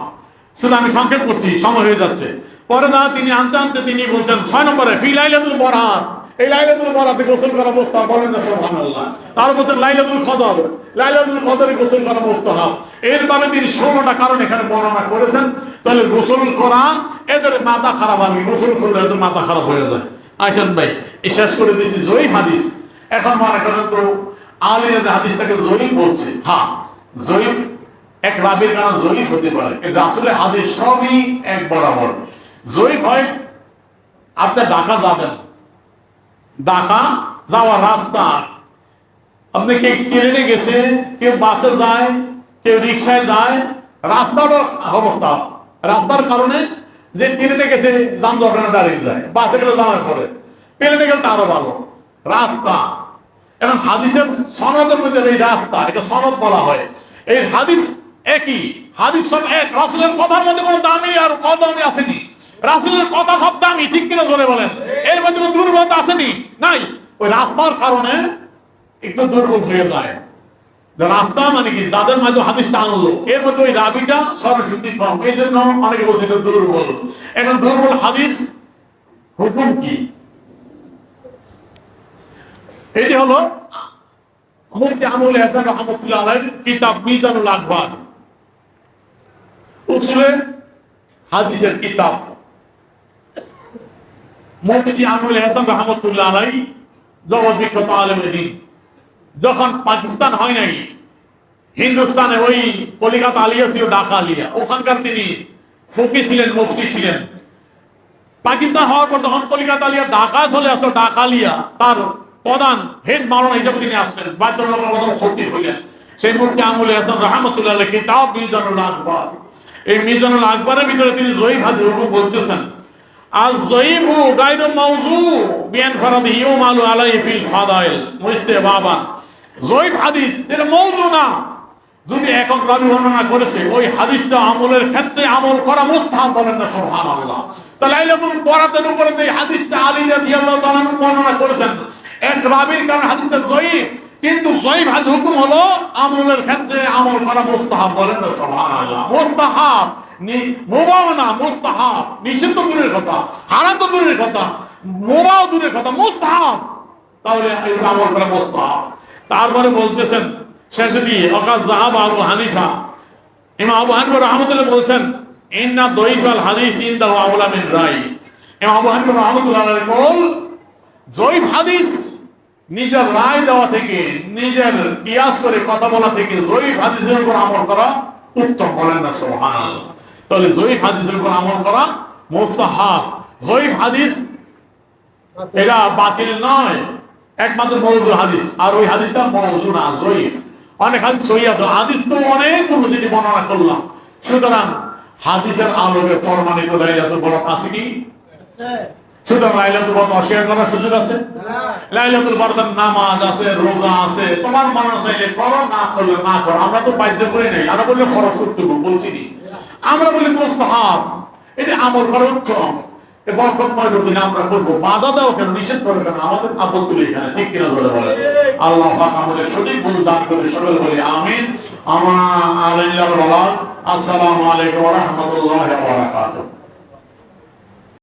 শুধু আমি সংক্ষেপ করছি, সময় হয়ে যাচ্ছে। পরে না তিনি আনতে আনতে তিনি বলছেন 6 নম্বরে ফি লাইলাতুল বরাত, এই লাইলাতুল বরাতে গোসল করা মুস্তাহাব, বলেন না সুবহানাল্লাহ। তার বলছেন লাইলাতুল কদর, লাইলাতুল কদরে গোসল করা মুস্তাহাব। এরভাবে তিনি 16টা কারণ এখানে বর্ণনা করেছেন। তাহলে গোসল করা এদের মাথা খারাপ হবে, গোসল করলে এদের মাথা খারাপ হয়ে যায়। আইসান ভাই শেষ করে দিয়েছি জয়ীফ হাদিস। এখন মনে করেন তো আলিরা হাদিসটাকে জয়ীফ বলছে। হ্যাঁ, জয়ীফ এক রাবির কারণে জয়ীফ হতে পারে, কিন্তু আসলে হাদিস সবই এক বরাবর। জয়ীফ হয় আপনি ঢাকা যাবেন, ঢাকা যাওয়ার রাস্তা, আপনি কেউ ট্রেনে গেছে, কেউ বাসে যায়, কেউ রিক্সায় যায়, রাস্তার অবস্থা, রাস্তার কারণে যে ট্রেনে গেছে যানজটে দাঁড়িয়ে যায়, বাসে গেলে যাওয়ার পরে, প্লেনে গেলে আরো ভালো রাস্তা। এবং হাদিসের সনদের মধ্যে এই রাস্তা, এটা সনদ বলা হয়। এই হাদিস একই, হাদিস সব এক। রাসূলের কথার মধ্যে কোনো দামি আর কদমি আসেনি। রাসূলের কথা সব দামি, ঠিক কিনা জোরে বলেন। এর মধ্যে কোনো দুর্বলতা আসেনি, নাই। ওই রাস্তার কারণে একটু দুর্বল হয়ে যায়। রাস্তা মানে কি, যাদের মাধ্যমে হাদিসটা আনলো এর মধ্যে ওই রাবিটা সরস্বতী কম, এই জন্য অনেকে বলছে এটা দুর্বল। এখন দুর্বল হাদিস হুকুম কি? এটি হলো মুফতি আবুল হাসান রাহমাতুল্লাহ আলাইহির কিতাব মিজানুল আকবার, উসুলে হাদিসের কিতাব। মুফতি আবুল হাসান রাহমাতুল্লাহ আলাইহি জগৎ বিখ্যাত আলেমে দ্বীন। যখন পাকিস্তান হয় নাই, হিন্দুস্তানে ওই কলিকাতা আলিয়া ছিল, ঢাকা আলিয়া, ওখানকার তিনি ফকি ছিলেন, মুফতি ছিলেন। পাকিস্তান হওয়ার পর যখন কলিকাতা আলিয়া ঢাকা চলে আসলো, ঢাকা আলিয়া তার প্রধান হেড মাওলানা হিসেবে তিনি আসলেন, বাধ্যতামূলক খতিব হইলেন। সেই মুফতি আবুল হাসান রাহমাতুল্লাহ আলাইহি কিতাব মিজানুল আকবার, এই মিজানুল আকবরের ভিতরে তিনি জয়ীফ হাদিস হুকুম বলতেছেন। আজ জয়ীফু গায়রু মাওযু বিআনফারাদিহি ইউমালু আলাইহি ফিল ফাদাইল মুস্তাহবাবান। জয়ীফ হাদিস এটা মাওযু না, যদি একক রাবী বর্ণনা করেছে ওই হাদিসটা আমলের ক্ষেত্রে আমল করা মুস্তাহাব, বলেন না সুবহানাল্লাহ। তাহলে লাইলাতুল বরাতের উপরে যে হাদিসটা আলী রাদিয়াল্লাহু তাআলা বর্ণনা করেছেন, এক রাবীর কারণে হাদিসটা জয়ীফ, কিন্তু জয়ীফ হাদিস হুকুম হলো আমলের ক্ষেত্রে আমল করা মুস্তাহাব, বলেন না সুবহানাল্লাহ। মুস্তাহাব, মুবাহ না, মুস্তাহাব। নিষিদ্ধ দূরের কথা, হারাম তো দূরের কথা, মুবাহ দূরের কথা, মুস্তাহাব। তাহলে এই আমল করা মুস্তাহাব। তারপরে বলতেছেন শেষে দিয়ে ওয়াকাদ যাহাবা আবু হানিফা, ইমাম আবু হানিফা রাহমাতুল্লাহ বলছেন ইন্না দয়ীফাল হাদিস ইনদাহু আউলা মিন রাই। ইমাম আবু হানিফা রাহমাতুল্লাহ আলাইহি বল জয়ীফ হাদিস নিজের রায় দেওয়া থেকে, নিজের কিয়াস করে কথা বলা থেকে জয়ীফ হাদিসের উপর আমল করা উত্তম, বলেন না সুবহানাল্লাহ। তাহলে জয়ীফ হাদিসের উপর আমল করা মুস্তাহাব। জয়ীফ হাদিস এটা বাতিল নয়, একমাত্র মাওযু হাদিস, আর ওই হাদিসটা মাওযু না, জয়ীফ। অনেক হাদিস সহিহ আছে, হাদিস তো অনেকগুলো যেটি বর্ণনা করলাম। সুতরাং হাদিসের আলোকে প্রমাণিত লাইলাতুল বরাত আছে কি? সুতরাং লাইলাতুল বরাত অস্বীকার করার সুযোগ আছে? লাইলাতুল বরাতের নামাজ আছে, রোজা আছে, তোমার মনে চাইলে করো, না করলে না করো। আমরা তো বাধ্য করে নেই, আমরা বললে ফরজ করতে বলছি নি। আমরা বলি মুস্তাহাব, এটা আমল করা উত্তম, বরকতময় দিনে আমরা করবো, বাধা দাও কেন, নিষেধ করো কেন, আমাদের আপত্তি এখানে, ঠিক কিনা ধরে বলে। আল্লাহ পাক আমাদের সঠিক বুঝ দান করে, সকল বলি আমিন। আমার আসসালামু আলাইকুম ওয়া রাহমাতুল্লাহি ওয়া বারাকাতুহু।